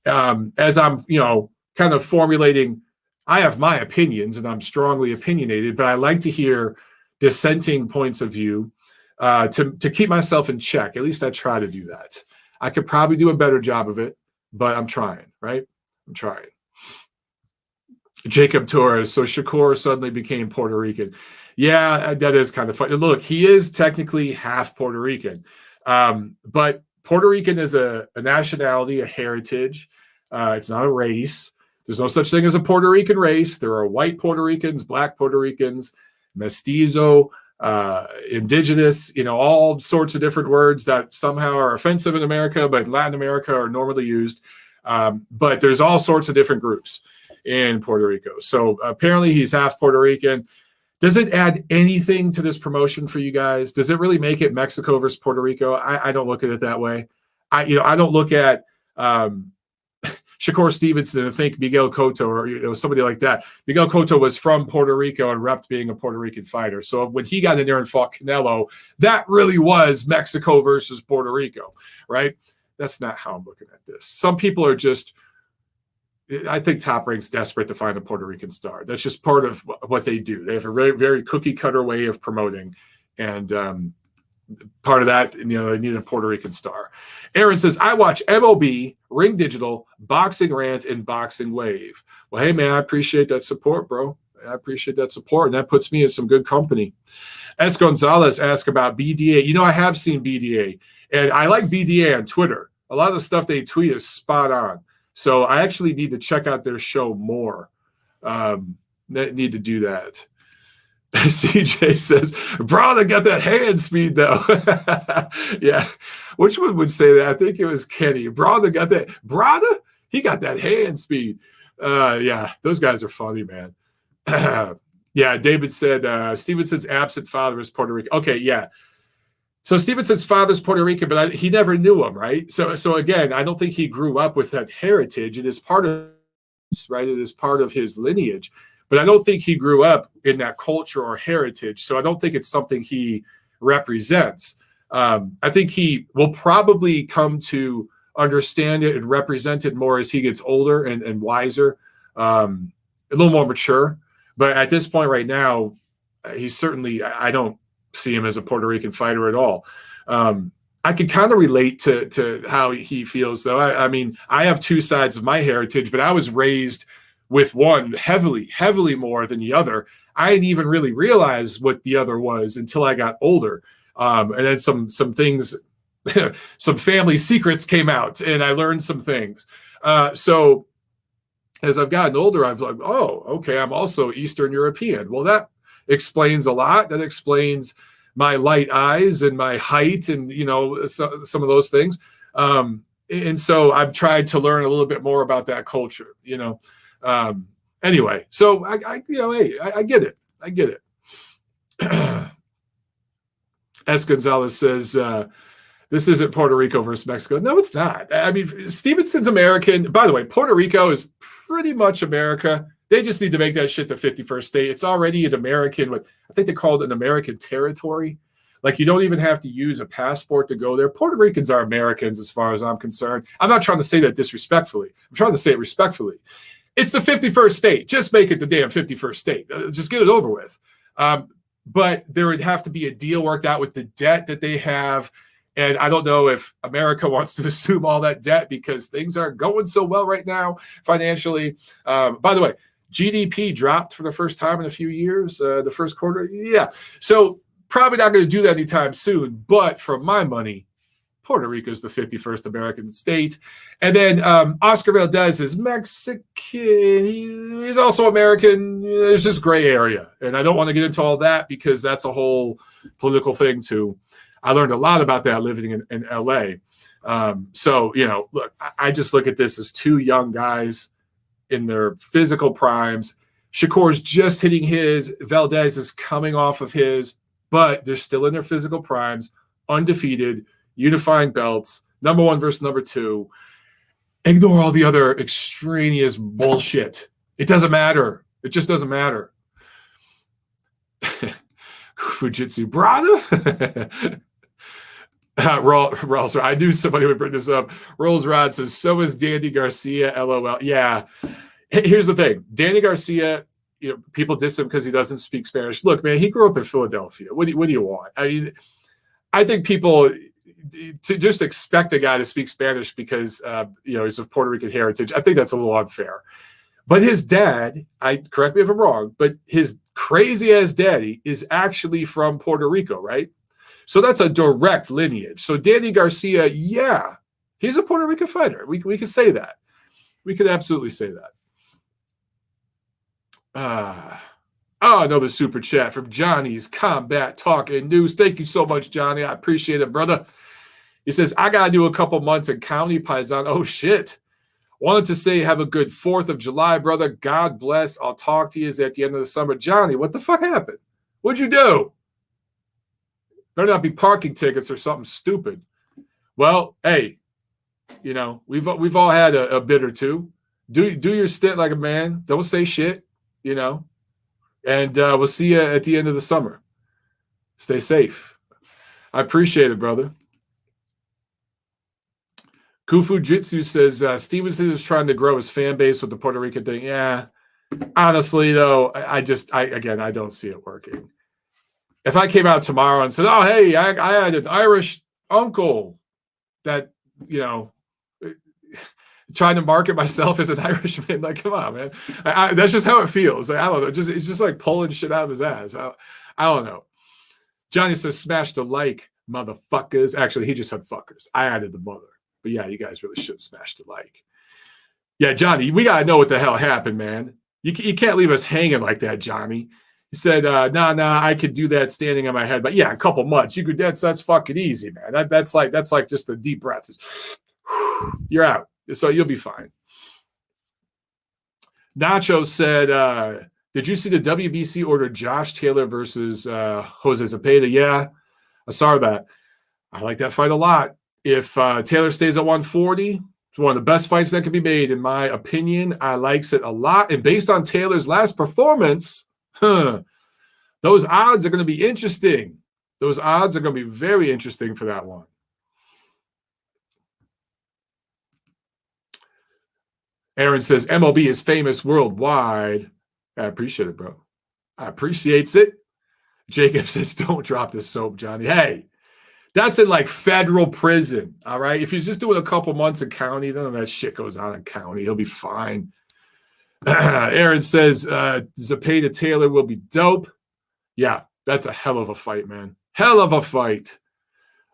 as I'm, kind of formulating. I have my opinions and I'm strongly opinionated, but I like to hear dissenting points of view to keep myself in check. At least I try to do that. I could probably do a better job of it, but I'm trying, right? I'm trying. Jacob Torres. So Shakur suddenly became Puerto Rican. Yeah, that is kind of funny. Look, he is technically half Puerto Rican, but Puerto Rican is a nationality, a heritage. It's not a race. There's no such thing as a Puerto Rican race. There are white Puerto Ricans, black Puerto Ricans, mestizo, indigenous, all sorts of different words that somehow are offensive in America, but in Latin America are normally used. But there's all sorts of different groups in Puerto Rico. So apparently he's half Puerto Rican. Does it add anything to this promotion for you guys? Does it really make it Mexico versus Puerto Rico? I don't look at it that way. I don't look at Shakur Stevenson and think Miguel Cotto or somebody like that. Miguel Cotto was from Puerto Rico and repped being a Puerto Rican fighter. So when he got in there and fought Canelo, that really was Mexico versus Puerto Rico, right? That's not how I'm looking at this. Some people are just, I think Top Rank's desperate to find a Puerto Rican star. That's just part of what they do. They have a very, very cookie cutter way of promoting. And part of that, they need a Puerto Rican star. Aaron says, I watch MOB, Ring Digital, Boxing Rant, and Boxing Wave. Well, hey, man, I appreciate that support, bro. I appreciate that support, and that puts me in some good company. S. Gonzalez asked about BDA. I have seen BDA, and I like BDA on Twitter. A lot of the stuff they tweet is spot on. So I actually need to check out their show more. Need to do that. CJ says, Brada got that hand speed, though. Yeah. Which one would say that? I think it was Kenny. Brada got that. Brada? He got that hand speed. Yeah, those guys are funny, man. Yeah, David said, Stevenson's absent father is Puerto Rican. Okay, yeah. So Stevenson's father's Puerto Rican, but he never knew him, right? So again, I don't think he grew up with that heritage. It is part of, right? It is part of his lineage. But I don't think he grew up in that culture or heritage. So I don't think it's something he represents. I think he will probably come to understand it and represent it more as he gets older and wiser, a little more mature. But at this point right now, he's certainly, I don't see him as a Puerto Rican fighter at all. I could kind of relate to how he feels, though. I mean, I have two sides of my heritage, but I was raised with one heavily more than the other. I didn't even really realize what the other was until I got older. And then some things, some family secrets came out, and I learned some things. So as I've gotten older, I've like, oh, okay, I'm also Eastern European. Well, that explains a lot. That explains my light eyes and my height and, some of those things. And so I've tried to learn a little bit more about that culture, Anyway, so I get it. I get it. S. Gonzalez says, this isn't Puerto Rico versus Mexico. No, it's not. I mean, Stevenson's American. By the way, Puerto Rico is pretty much America. They just need to make that shit the 51st state. It's already an American, I think they call it an American territory. Like, you don't even have to use a passport to go there. Puerto Ricans are Americans as far as I'm concerned. I'm not trying to say that disrespectfully. I'm trying to say it respectfully. It's the 51st state. Just make it the damn 51st state. Just get it over with. But there would have to be a deal worked out with the debt that they have. And I don't know if America wants to assume all that debt because things aren't going so well right now financially. By the way, GDP dropped for the first time in a few years, the first quarter. Yeah. So probably not going to do that anytime soon. But for my money, Puerto Rico is the 51st American state. And then Oscar Valdez is Mexican. He's also American. There's this gray area. And I don't want to get into all that because that's a whole political thing too. I learned a lot about that living in LA. So, look, I just look at this as two young guys in their physical primes. Shakur's just hitting his. Valdez is coming off of his, but they're still in their physical primes, undefeated, unifying belts, number one versus number two. Ignore all the other extraneous bullshit. It doesn't matter. It just doesn't matter. Fujitsu, brother. Rolls, I knew somebody would bring this up. Rolls Rod says, so is Danny Garcia, LOL. Yeah. Here's the thing. Danny Garcia, people diss him because he doesn't speak Spanish. Look, man, he grew up in Philadelphia. What do you want? I mean, I think people to just expect a guy to speak Spanish because he's of Puerto Rican heritage. I think that's a little unfair. But his dad, correct me if I'm wrong, but his crazy ass daddy is actually from Puerto Rico, right? So that's a direct lineage. So Danny Garcia, yeah, he's a Puerto Rican fighter. We could say that. We could absolutely say that. Another super chat from Johnny's Combat Talk and News. Thank you so much, Johnny. I appreciate it, brother. He says, I got to do a couple months in County Paisan. Oh, shit. Wanted to say have a good 4th of July, brother. God bless. I'll talk to you at the end of the summer. Johnny, what the fuck happened? What'd you do? Better not be parking tickets or something stupid. Well, hey, we've all had a bit or two. Do your stint like a man. Don't say shit, and we'll see you at the end of the summer. Stay safe. I appreciate it, brother. Kufu Jitsu says Stevenson is trying to grow his fan base with the Puerto Rican thing. Yeah, honestly though, I don't see it working. If I came out tomorrow and said, "Oh, hey, I had an Irish uncle that trying to market myself as an Irishman," like, come on, man. That's just how it feels. Like, I don't know. It's just like pulling shit out of his ass. I don't know. Johnny says, "Smash the like, motherfuckers." Actually, he just said fuckers. I added the mother. But yeah, you guys really should smash the like. Yeah, Johnny, we got to know what the hell happened, man. You can't leave us hanging like that, Johnny. He said, nah, I could do that standing on my head. But yeah, a couple months. You could, that's fucking easy, man. That's like just a deep breath. You're out. So you'll be fine. Nacho said, did you see the WBC order Josh Taylor versus Jose Zepeda? Yeah, I saw that. I like that fight a lot. If Taylor stays at 140, it's one of the best fights that can be made, in my opinion. I likes it a lot. And based on Taylor's last performance, those odds are going to be interesting. Those odds are going to be very interesting for that one. Aaron says, MLB is famous worldwide. I appreciate it, bro. I appreciates it. Jacob says, don't drop the soap, Johnny. Hey, that's in like federal prison, all right? If he's just doing a couple months in county, none of that shit goes on in county. He'll be fine. Aaron says, Zepeda Taylor will be dope. Yeah, that's a hell of a fight, man. Hell of a fight.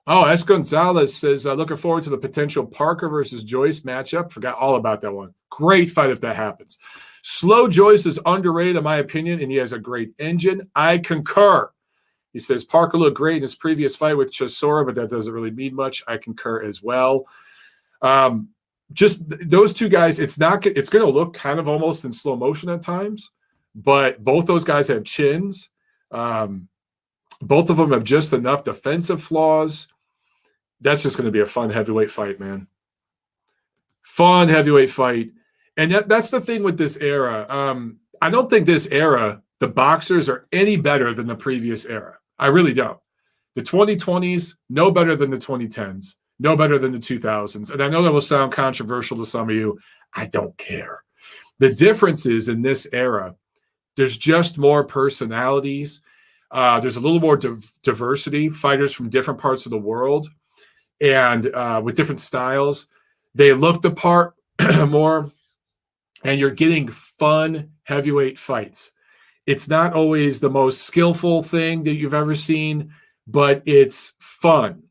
Oh, S. Gonzalez says, looking forward to the potential Parker versus Joyce matchup. Forgot all about that one. Great fight if that happens. Slow Joyce is underrated, in my opinion, and he has a great engine. I concur. He says Parker looked great in his previous fight with Chisora, but that doesn't really mean much. I concur as well. Just those two guys, it's going to look kind of almost in slow motion at times, but both those guys have chins. Both of them have just enough defensive flaws. That's just going to be a fun heavyweight fight, man. Fun heavyweight fight. And that's the thing with this era. I don't think this era, the boxers are any better than the previous era. I really don't. The 2020s, no better than the 2010s, no better than the 2000s. And I know that will sound controversial to some of you. I don't care. The difference is in this era, there's just more personalities. There's a little more diversity, fighters from different parts of the world and with different styles. They look the part more, and you're getting fun heavyweight fights. It's not always the most skillful thing that you've ever seen, but it's fun.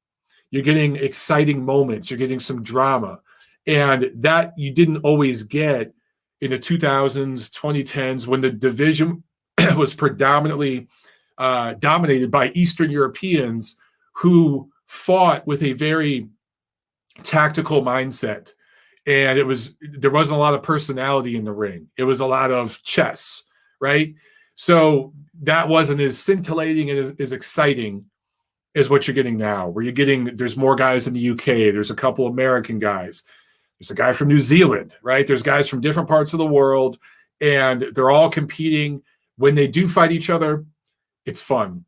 You're getting exciting moments. You're getting some drama. And that you didn't always get in the 2000s, 2010s, when the division was predominantly dominated by Eastern Europeans who fought with a very tactical mindset. And there wasn't a lot of personality in the ring. It was a lot of chess, right? So that wasn't as scintillating and as exciting as what you're getting now, where there's more guys in the UK. There's a couple American guys. There's a guy from New Zealand, right? There's guys from different parts of the world, and they're all competing. When they do fight each other, it's fun.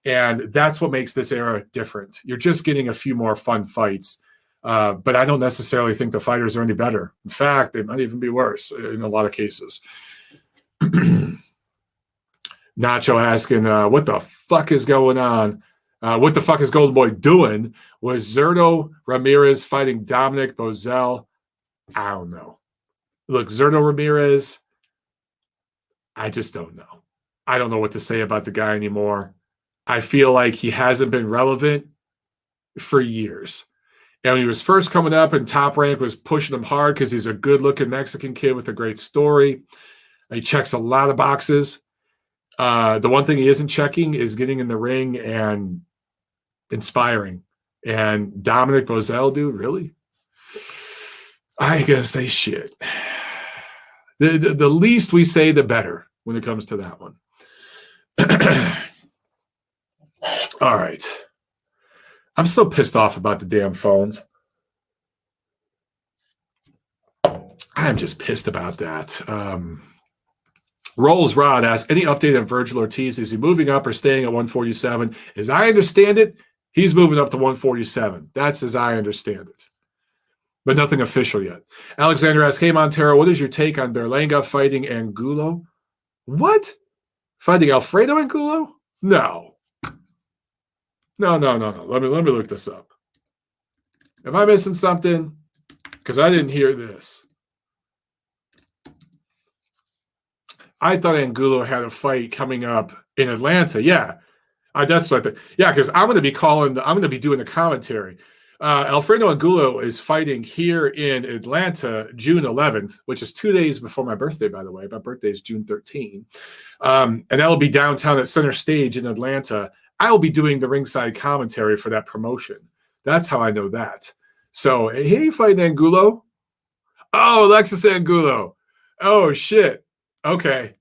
And that's what makes this era different. You're just getting a few more fun fights. But I don't necessarily think the fighters are any better. In fact, they might even be worse in a lot of cases. Nacho asking, what the fuck is going on? What the fuck is Golden Boy doing? Was Zerto Ramirez fighting Dominic Bozell? I don't know. Look, Zerto Ramirez, I just don't know. I don't know what to say about the guy anymore. I feel like he hasn't been relevant for years. And when he was first coming up and Top Rank was pushing him hard because he's a good-looking Mexican kid with a great story. He checks a lot of boxes. The one thing he isn't checking is getting in the ring and inspiring. And Dominic Bozell, dude, really? I ain't going to say shit. The least we say, the better when it comes to that one. All right. I'm so pissed off about the damn phones. I'm just pissed about that. Rolls Rod asks, any update on Virgil Ortiz? Is he moving up or staying at 147? As I understand it, he's moving up to 147. That's as I understand it. But nothing official yet. Alexander asks, hey, Montero, what is your take on Berlanga fighting Angulo? What? Fighting Alfredo Angulo? No. No. Let me look this up. Am I missing something? Because I didn't hear this. I thought Angulo had a fight coming up in Atlanta. Yeah, that's what I think. Yeah, because I'm going to be doing the commentary. Alfredo Angulo is fighting here in Atlanta, June 11th, which is 2 days before my birthday, by the way. My birthday is June 13. And that'll be downtown at Center Stage in Atlanta. I'll be doing the ringside commentary for that promotion. That's how I know that. So, hey, fighting Angulo. Oh, Alexis Angulo. Oh, shit. Okay.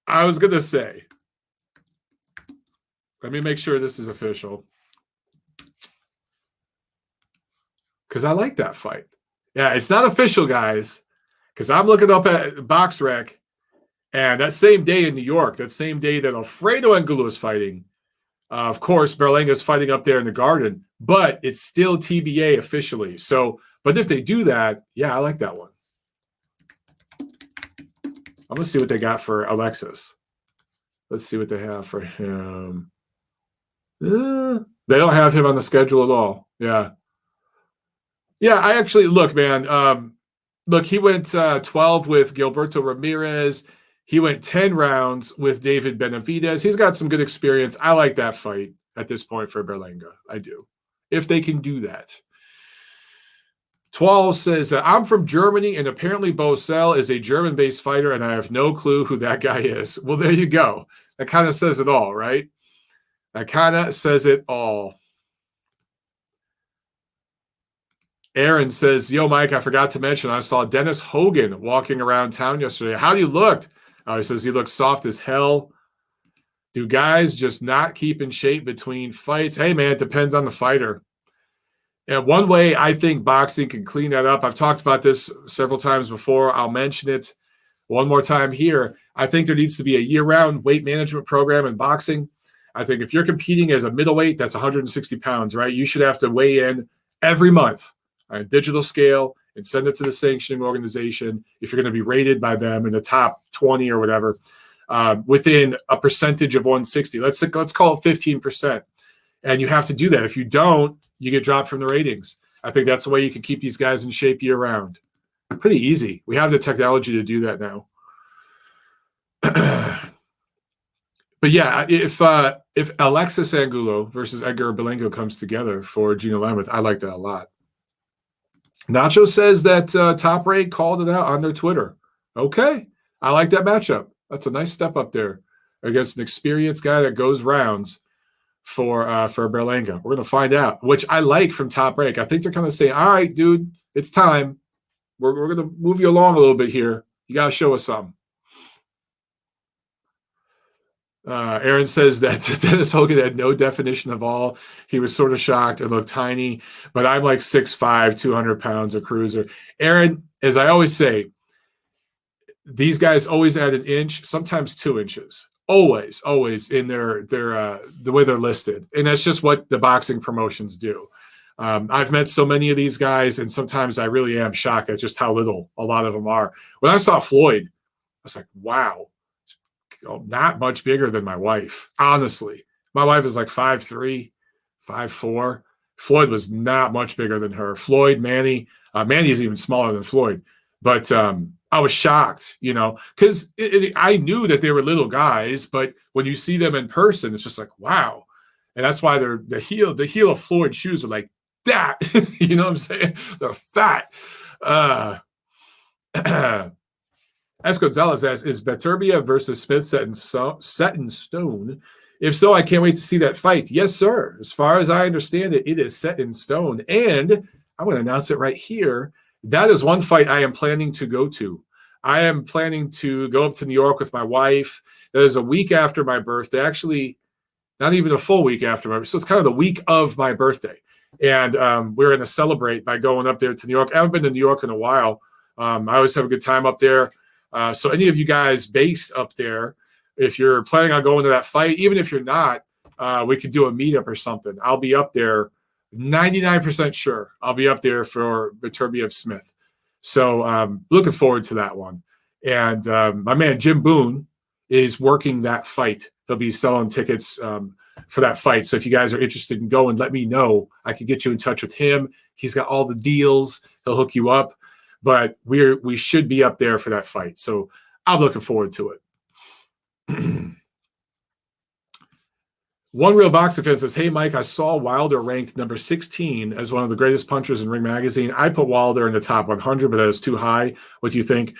I was going to say. Let me make sure this is official. Because I like that fight. Yeah, it's not official, guys. Because I'm looking up at BoxRec. And that same day in New York, that same day that Alfredo Angulo is fighting, of course, Berlanga is fighting up there in the Garden, but it's still TBA officially. So, but if they do that, yeah, I like that one. I'm going to see what they got for Alexis. Let's see what they have for him. They don't have him on the schedule at all. Yeah. Yeah, I actually, look, man, look, he went 12 with Gilberto Ramirez. He went 10 rounds with David Benavidez. He's got some good experience. I like that fight at this point for Berlanga. I do. If they can do that. 12 says, I'm from Germany, and apparently Bosel is a German-based fighter, and I have no clue who that guy is. Well, there you go. That kind of says it all, right? That kind of says it all. Aaron says, yo, Mike, I forgot to mention, I saw Dennis Hogan walking around town yesterday. How do you look? He says he looks soft as hell. Do guys just not keep in shape between fights? Hey, man, it depends on the fighter. And one way I think boxing can clean that up, I've talked about this several times before. I'll mention it one more time here. I think there needs to be a year-round weight management program in boxing. I think if you're competing as a middleweight, that's 160 pounds, right? You should have to weigh in every month on a digital scale and send it to the sanctioning organization if you're going to be rated by them in the top 20 or whatever, within a percentage of 160. Let's call it 15%. And you have to do that. If you don't, you get dropped from the ratings. I think that's the way you can keep these guys in shape year-round. Pretty easy. We have the technology to do that now. But yeah, if Alexis Angulo versus Edgar Berlanga comes together for June 11th, I like that a lot. Nacho says that Top Rank called it out on their Twitter. Okay, I like that matchup. That's a nice step up there against an experienced guy that goes rounds for Berlanga. We're going to find out, which I like from Top Rank. I think they're kind of saying, all right, dude, it's time. We're going to move you along a little bit here. You got to show us something. Aaron says that Dennis Hogan had no definition of all. He was sort of shocked and looked tiny, but I'm like 6'5", 200 pounds, a cruiser. Aaron, as I always say, these guys always add an inch, sometimes 2 inches. Always in their the way they're listed. And that's just what the boxing promotions do. I've met so many of these guys, and sometimes I really am shocked at just how little a lot of them are. When I saw Floyd, I was like, wow. Not much bigger than my wife, honestly. My wife is like 5'3", 5'4". Floyd was not much bigger than her. Floyd, Manny. Manny is even smaller than Floyd. But I was shocked, because I knew that they were little guys, but when you see them in person, it's just like, wow. And that's why the heel of Floyd's shoes are like that. You know what I'm saying? They're fat. S. Gonzalez asks, is Beterbiev versus Smith set in stone? If so, I can't wait to see that fight. Yes, sir. As far as I understand it, it is set in stone. And I'm going to announce it right here. That is one fight I am planning to go to. I am planning to go up to New York with my wife. That is a week after my birthday. Actually, not even a full week after my birthday. So it's kind of the week of my birthday. And we're going to celebrate by going up there to New York. I haven't been to New York in a while. I always have a good time up there. So any of you guys based up there, if you're planning on going to that fight, even if you're not, we could do a meetup or something. I'll be up there, 99% sure. I'll be up there for Beterbiev Smith. So looking forward to that one. And my man Jim Boone is working that fight. He'll be selling tickets for that fight. So if you guys are interested in going, let me know. I can get you in touch with him. He's got all the deals. He'll hook you up. But we should be up there for that fight. So I'm looking forward to it. One Real Boxing Fan says, hey, Mike, I saw Wilder ranked number 16 as one of the greatest punchers in Ring Magazine. I put Wilder in the top 100, but that is too high. What do you think?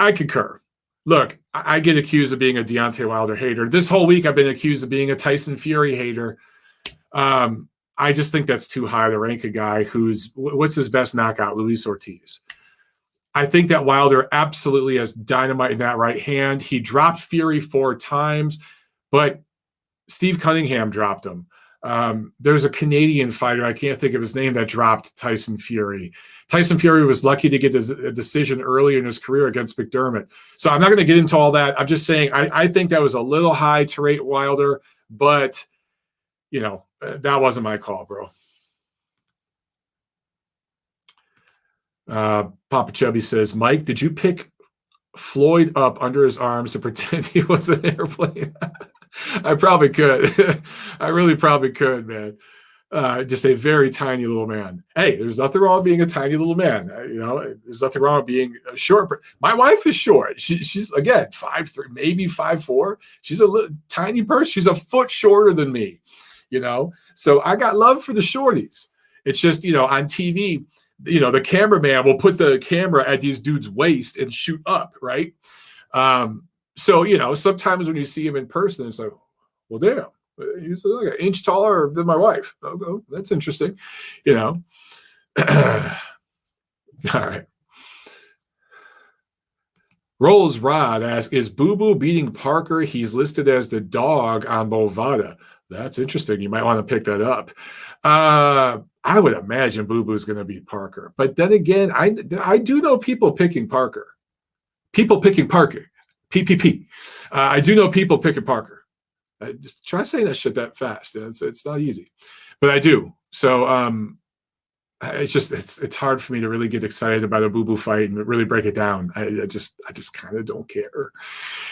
I concur. Look, I get accused of being a Deontay Wilder hater. This whole week I've been accused of being a Tyson Fury hater. I just think that's too high to rank a guy what's his best knockout? Luis Ortiz. I think that Wilder absolutely has dynamite in that right hand. He dropped Fury 4 times, but Steve Cunningham dropped him. There's a Canadian fighter, I can't think of his name, that dropped Tyson Fury. Tyson Fury was lucky to get a decision early in his career against McDermott. So I'm not going to get into all that. I'm just saying I think that was a little high to rate Wilder, but, that wasn't my call, bro. Papa Chubby says, Mike, did you pick Floyd up under his arms to pretend he was an airplane? I probably could. I really probably could, man. Just a very tiny little man. Hey, there's nothing wrong with being a tiny little man. There's nothing wrong with being short. My wife is short. She's, again, 5'3", maybe 5'4". She's a little, tiny person. She's a foot shorter than me, So I got love for the shorties. It's just, on TV, the cameraman will put the camera at these dudes' waist and shoot up, right? So, sometimes when you see him in person, it's like, well, damn, he's like an inch taller than my wife. Oh, that's interesting, All right. Rolls Rod asks, is Boo Boo beating Parker? He's listed as the dog on Bovada. That's interesting. You might want to pick that up. I would imagine Boo Boo's going to beat Parker. But then again, I do know people picking Parker. People picking Parker. PPP. I do know people picking Parker. Just try saying that shit that fast. It's not easy. But I do. So it's hard for me to really get excited about a Boo Boo fight and really break it down. I just kind of don't care.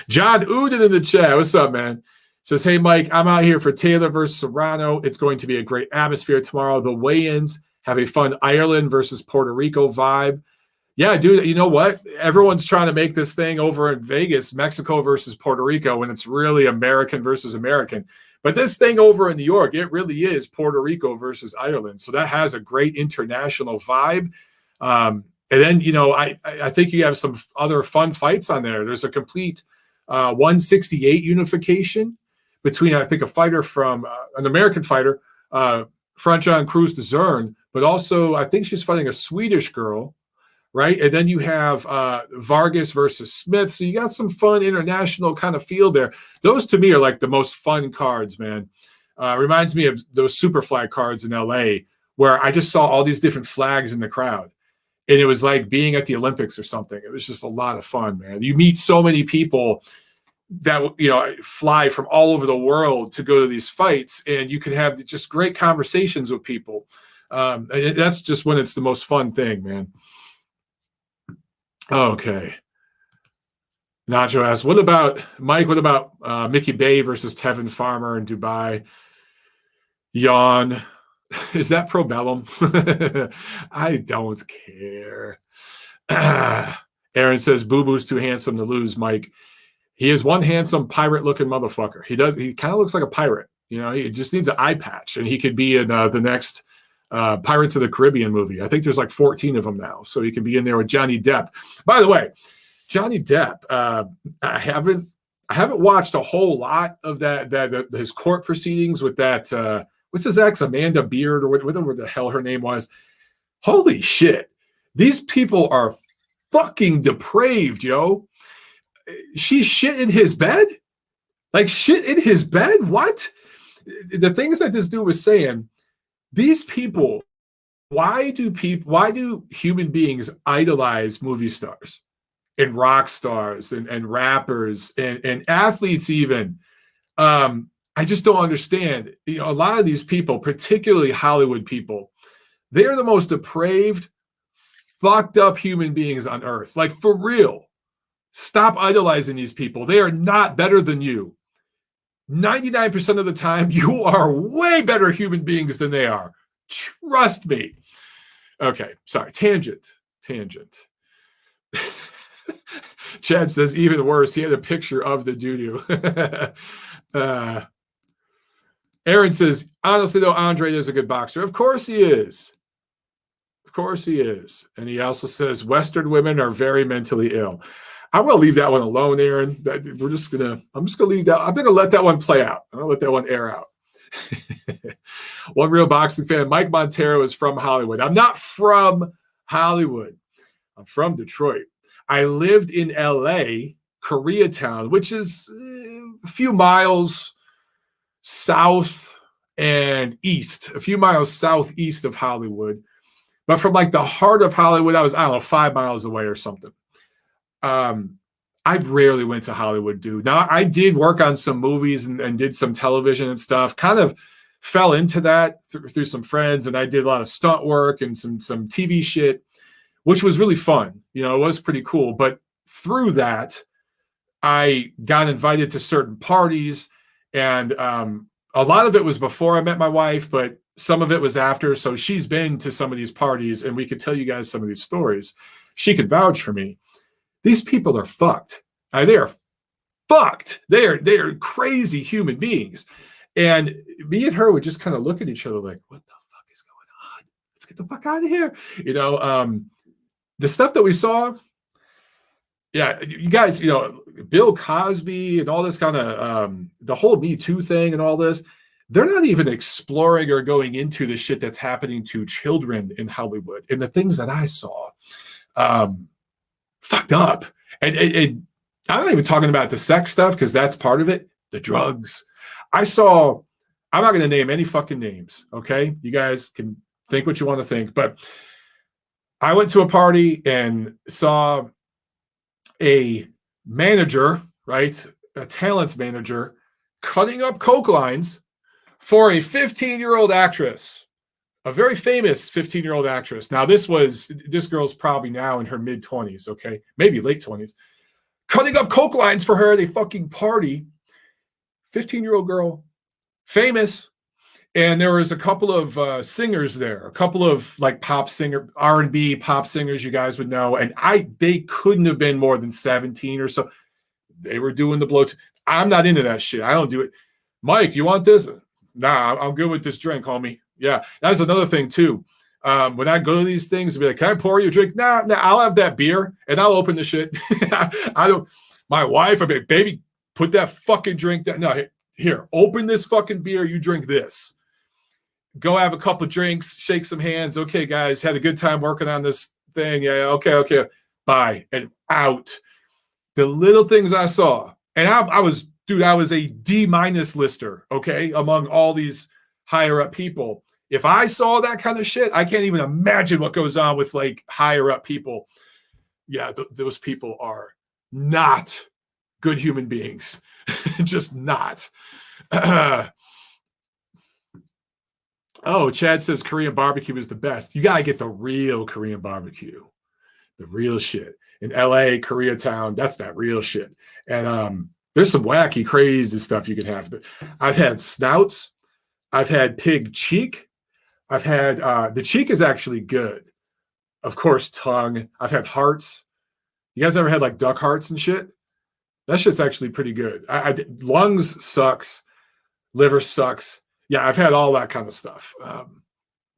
John Uden in the chat. What's up, man? Says, hey, Mike, I'm out here for Taylor versus Serrano. It's going to be a great atmosphere tomorrow. The weigh-ins have a fun Ireland versus Puerto Rico vibe. Yeah, dude, you know what? Everyone's trying to make this thing over in Vegas, Mexico versus Puerto Rico, when it's really American versus American. But this thing over in New York, it really is Puerto Rico versus Ireland. So that has a great international vibe. And then, I think you have some other fun fights on there. There's a complete 168 unification between, I think, a fighter from an American fighter, Franchon Cruz de Zern, but also I think she's fighting a Swedish girl, right? And then you have Vargas versus Smith. So you got some fun international kind of feel there. Those to me are like the most fun cards, man. Reminds me of those super flag cards in LA where I just saw all these different flags in the crowd. And it was like being at the Olympics or something. It was just a lot of fun, man. You meet so many people that fly from all over the world to go to these fights, and you can have just great conversations with people. And that's just when it's the most fun thing, man. Okay. Nacho asks, what about Mike? What about Mickey Bay versus Tevin Farmer in Dubai? Yawn. Is that pro bellum? I don't care. Aaron says Boo Boo's too handsome to lose, Mike. He is one handsome pirate-looking motherfucker. He kind of looks like a pirate. You know, he just needs an eye patch, and he could be in the next Pirates of the Caribbean movie. I think there's like 14 of them now, so he can be in there with Johnny Depp. By the way, Johnny Depp, I haven't watched a whole lot of that his court proceedings with that. What's his ex, Amanda Beard, or whatever the hell her name was. Holy shit. These people are fucking depraved, yo. She shit in his bed? Like shit in his bed? What? The things that this dude was saying, these people, why do human beings idolize movie stars and rock stars and rappers and athletes even? I just don't understand. You know, a lot of these people, particularly Hollywood people, they are the most depraved, fucked up human beings on earth. Like, for real. Stop idolizing these people. They are not better than you. 99% of the time, you are way better human beings than they are. Trust me. Okay, sorry. Tangent. Chad says, even worse, he had a picture of the doo-doo. Aaron says, honestly, though, Andre is a good boxer. Of course he is. Of course he is. And he also says, Western women are very mentally ill. I'm going to leave that one alone, Aaron. I'm just going to leave that. I'm going to let that one play out. I'm going to let that one air out. One real boxing fan, Mike Montero, is from Hollywood. I'm not from Hollywood. I'm from Detroit. I lived in LA, Koreatown, which is a few miles south and east, a few miles southeast of Hollywood. But from like the heart of Hollywood, I was, 5 miles away or something. I rarely went to Hollywood, dude. Now, I did work on some movies and did some television and stuff, kind of fell into that through some friends, and I did a lot of stunt work and some TV shit, which was really fun. You know, it was pretty cool. But through that, I got invited to certain parties, and a lot of it was before I met my wife, but some of it was after. So she's been to some of these parties, and we could tell you guys some of these stories. She could vouch for me. These people are fucked. They are fucked. They are crazy human beings. And me and her would just kind of look at each other like, what the fuck is going on? Let's get the fuck out of here. You know, the stuff that we saw, yeah, you guys, you know, Bill Cosby and all this kind of, the whole Me Too thing and all this, they're not even exploring or going into the shit that's happening to children in Hollywood. And the things that I saw, fucked up. And I'm not even talking about the sex stuff, because that's part of it. The drugs. I'm not going to name any fucking names, okay? You guys can think what you want to think. But I went to a party and saw a manager, right? A talent manager cutting up coke lines for a 15-year-old actress. A very famous 15-year-old actress. Now, this girl's probably now in her mid-20s, okay? Maybe late 20s. Cutting up coke lines for her at a fucking party. 15-year-old girl. Famous. And there was a couple of singers there. A couple of like R&B pop singers you guys would know. And they couldn't have been more than 17 or so. They were doing the blow. I'm not into that shit. I don't do it. Mike, you want this? Nah, I'm good with this drink, homie. Yeah, that's another thing too. When I go to these things, I'll be like, can I pour you a drink? Nah, I'll have that beer and I'll open the shit. I don't. My wife, I'll be like, baby, put that fucking drink down. No, here, open this fucking beer. You drink this. Go have a couple of drinks, shake some hands. Okay, guys, had a good time working on this thing. Yeah, okay. Bye. And out. The little things I saw. And I was a D- lister, okay, among all these higher up people. If I saw that kind of shit, I can't even imagine what goes on with like higher up people. Yeah, those people are not good human beings. Just not. Oh, Chad says Korean barbecue is the best. You got to get the real Korean barbecue. The real shit. in LA, Koreatown. That's that real shit. And there's some wacky, crazy stuff you can have. I've had snouts. I've had pig cheek. I've had the cheek is actually good. Of course, tongue. I've had hearts. You guys ever had like duck hearts and shit? That shit's actually pretty good. Lungs sucks. Liver sucks. Yeah, I've had all that kind of stuff.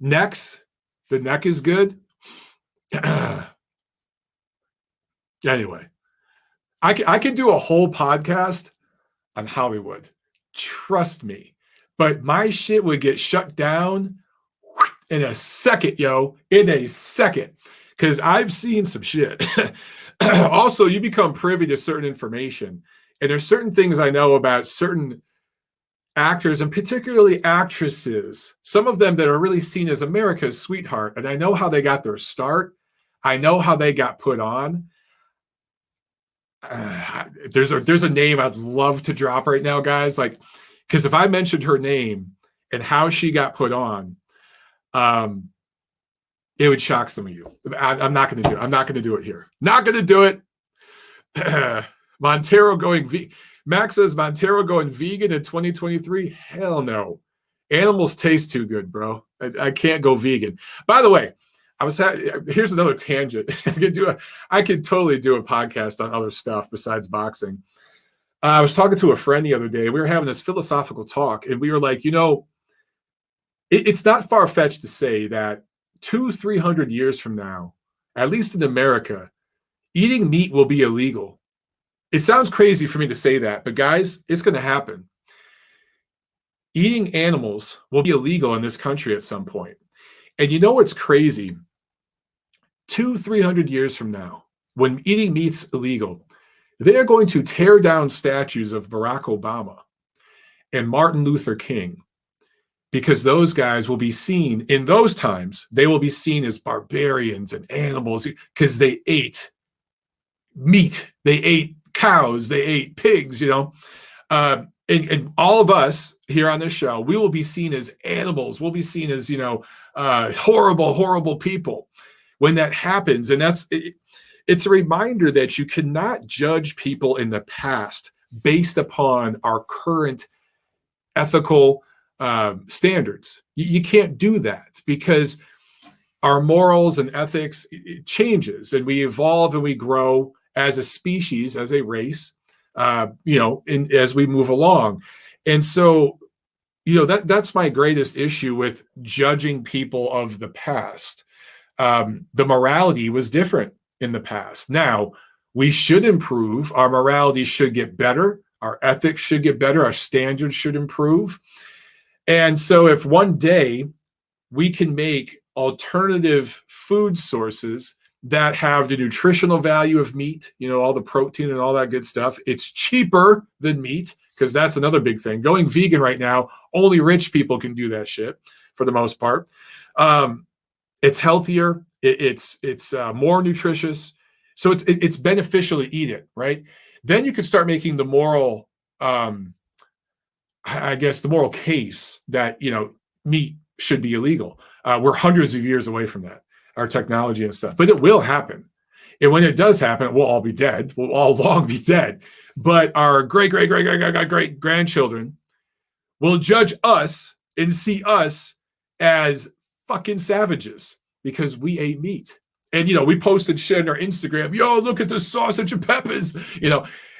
Necks. The neck is good. Anyway, I could do a whole podcast on Hollywood. Trust me. But my shit would get shut down in a second, yo. In a second. Because I've seen some shit. Also, you become privy to certain information. And there's certain things I know about certain actors and particularly actresses, some of them that are really seen as America's sweetheart. And I know how they got their start. I know how they got put on. There's a name I'd love to drop right now, guys. Like, because if I mentioned her name and how she got put on, it would shock some of you. I'm not going to do it. I'm not going to do it here. Not going to do it. Montero going vegan. Max says Montero going vegan in 2023. Hell no. Animals taste too good, bro. I can't go vegan. By the way, here's another tangent. I could totally do a podcast on other stuff besides boxing. I was talking to a friend the other day. We were having this philosophical talk, and we were like, it's not far-fetched to say that 200-300 years from now, at least in America, eating meat will be illegal. It sounds crazy for me to say that, but guys, it's going to happen. Eating animals will be illegal in this country at some point. And you know what's crazy? 200-300 years from now, when eating meat's illegal, they are going to tear down statues of Barack Obama and Martin Luther King, because those guys will be seen, in those times, they will be seen as barbarians and animals because they ate meat. They ate cows. They ate pigs, and all of us here on this show, we will be seen as animals. We'll be seen as, horrible, horrible people when that happens. And it's a reminder that you cannot judge people in the past based upon our current ethical standards. You can't do that because our morals and ethics, it changes, and we evolve and we grow as a species, as a race, as we move along. And so, that's my greatest issue with judging people of the past. The morality was different in the past. Now, we should improve. Our morality should get better. Our ethics should get better. Our standards should improve. And so if one day we can make alternative food sources that have the nutritional value of meat, all the protein and all that good stuff, it's cheaper than meat, because that's another big thing. Going vegan right now, only rich people can do that shit for the most part. It's healthier. It's more nutritious. So it's beneficial to eat it, right? Then you could start making the moral, the moral case that, meat should be illegal. We're hundreds of years away from that, our technology and stuff, but it will happen. And when it does happen, we'll all be dead. We'll all long be dead. But our great grandchildren will judge us and see us as fucking savages because we ate meat. And, we posted shit on our Instagram. Yo, look at the sausage and peppers, and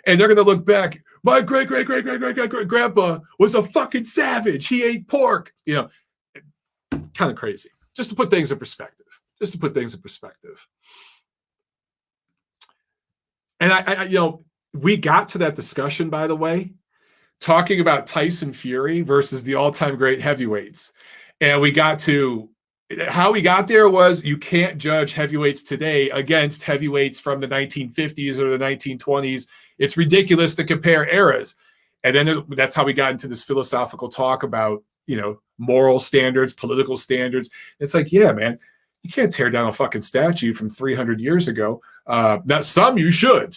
they're going to look back. My great grandpa was a fucking savage. He ate pork, kind of crazy. Just to put things in perspective. And I we got to that discussion, by the way, talking about Tyson Fury versus the all-time great heavyweights. And we got to how we got there was you can't judge heavyweights today against heavyweights from the 1950s or the 1920s. It's ridiculous to compare eras. And then that's how we got into this philosophical talk about, moral standards, political standards. It's like, yeah, man, you can't tear down a fucking statue from 300 years ago. Now, some you should.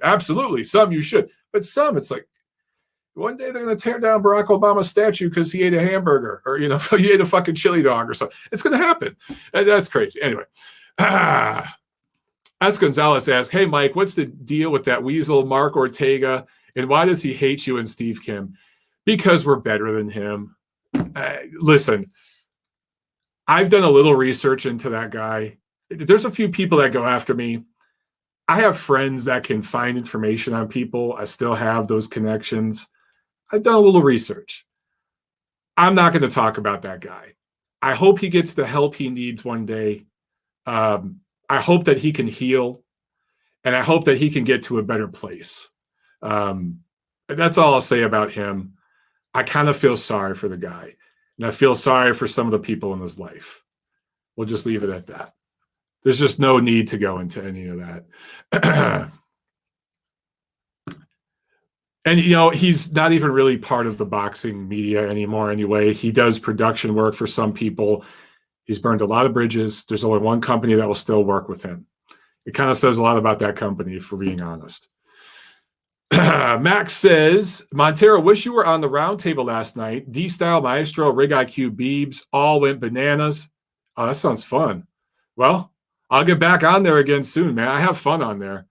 Absolutely. Some you should. But some, it's like, one day they're going to tear down Barack Obama's statue because he ate a hamburger or, he ate a fucking chili dog or something. It's going to happen. That's crazy. Anyway. S. Gonzalez asks, hey, Mike, what's the deal with that weasel Mark Ortega, and why does he hate you and Steve Kim? Because we're better than him. Listen, I've done a little research into that guy. There's a few people that go after me. I have friends that can find information on people. I still have those connections. I've done a little research. I'm not going to talk about that guy. I hope he gets the help he needs one day. I hope that he can heal, and I hope that he can get to a better place. That's all I'll say about him. I kind of feel sorry for the guy, and I feel sorry for some of the people in his life. We'll just leave it at that. There's just no need to go into any of that. And, he's not even really part of the boxing media anymore anyway. He does production work for some people. He's burned a lot of bridges. There's only one company that will still work with him. It kind of says a lot about that company, for being honest. Max says, Montero, wish you were on the round table last night. D-Style, Maestro, Rig IQ, Beebs, all went bananas. Oh, that sounds fun. Well, I'll get back on there again soon, man. I have fun on there.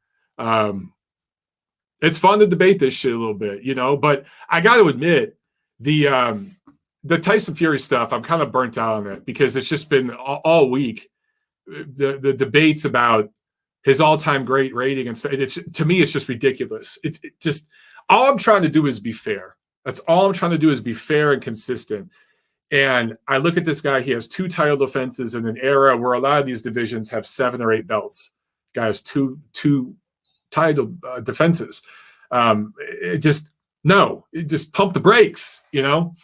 It's fun to debate this shit a little bit, but I got to admit, the Tyson Fury stuff, I'm kind of burnt out on it because it's just been all week. The debates about his all-time great rating and stuff. To me, it's just ridiculous. It's just all I'm trying to do is be fair. That's all I'm trying to do is be fair and consistent. And I look at this guy. He has 2 title defenses in an era where a lot of these divisions have 7 or 8 belts. Guy has two title defenses. It just pump the brakes. All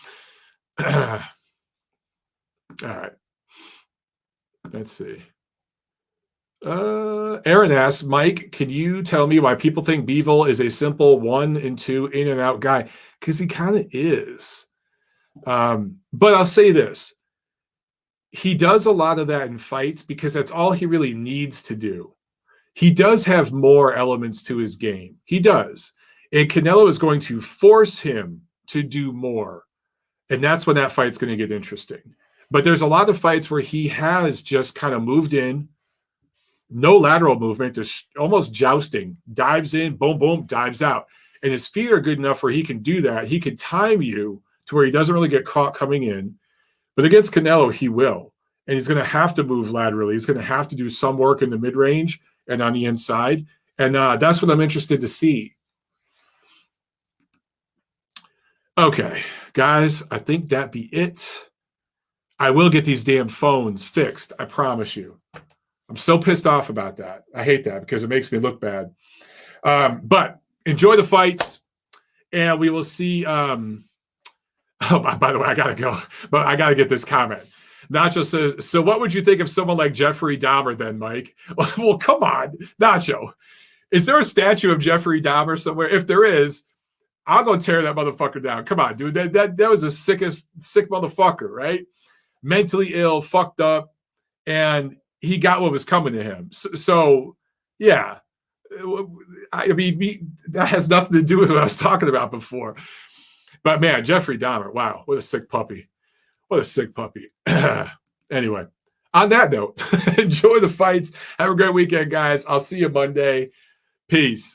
right. Let's see. Aaron asks, Mike, can you tell me why people think Bivol is a simple 1 and 2 in and out guy? Because he kind of is. But I'll say this. He does a lot of that in fights because that's all he really needs to do. He does have more elements to his game. He does. And Canelo is going to force him to do more. And that's when that fight's going to get interesting. But there's a lot of fights where he has just kind of moved in, no lateral movement, just almost jousting, dives in, boom, boom, dives out. And his feet are good enough where he can do that. He can time you to where he doesn't really get caught coming in. But against Canelo, he will. And he's going to have to move laterally. He's going to have to do some work in the mid-range and on the inside. And that's what I'm interested to see. Okay, guys, I think that be it. I will get these damn phones fixed. I promise you. I'm so pissed off about that. I hate that because it makes me look bad. But enjoy the fights, and we will see. Oh, by the way, I got to go, but I got to get this comment. Nacho says, so what would you think of someone like Jeffrey Dahmer then, Mike? Well, come on, Nacho. Is there a statue of Jeffrey Dahmer somewhere? If there is, I'll go tear that motherfucker down. Come on, dude. That was the sick motherfucker, right? Mentally ill, fucked up, and he got what was coming to him. So yeah. I mean, that has nothing to do with what I was talking about before. But man, Jeffrey Dahmer, wow, what a sick puppy. What a sick puppy. Anyway, on that note, enjoy the fights. Have a great weekend, guys. I'll see you Monday. Peace.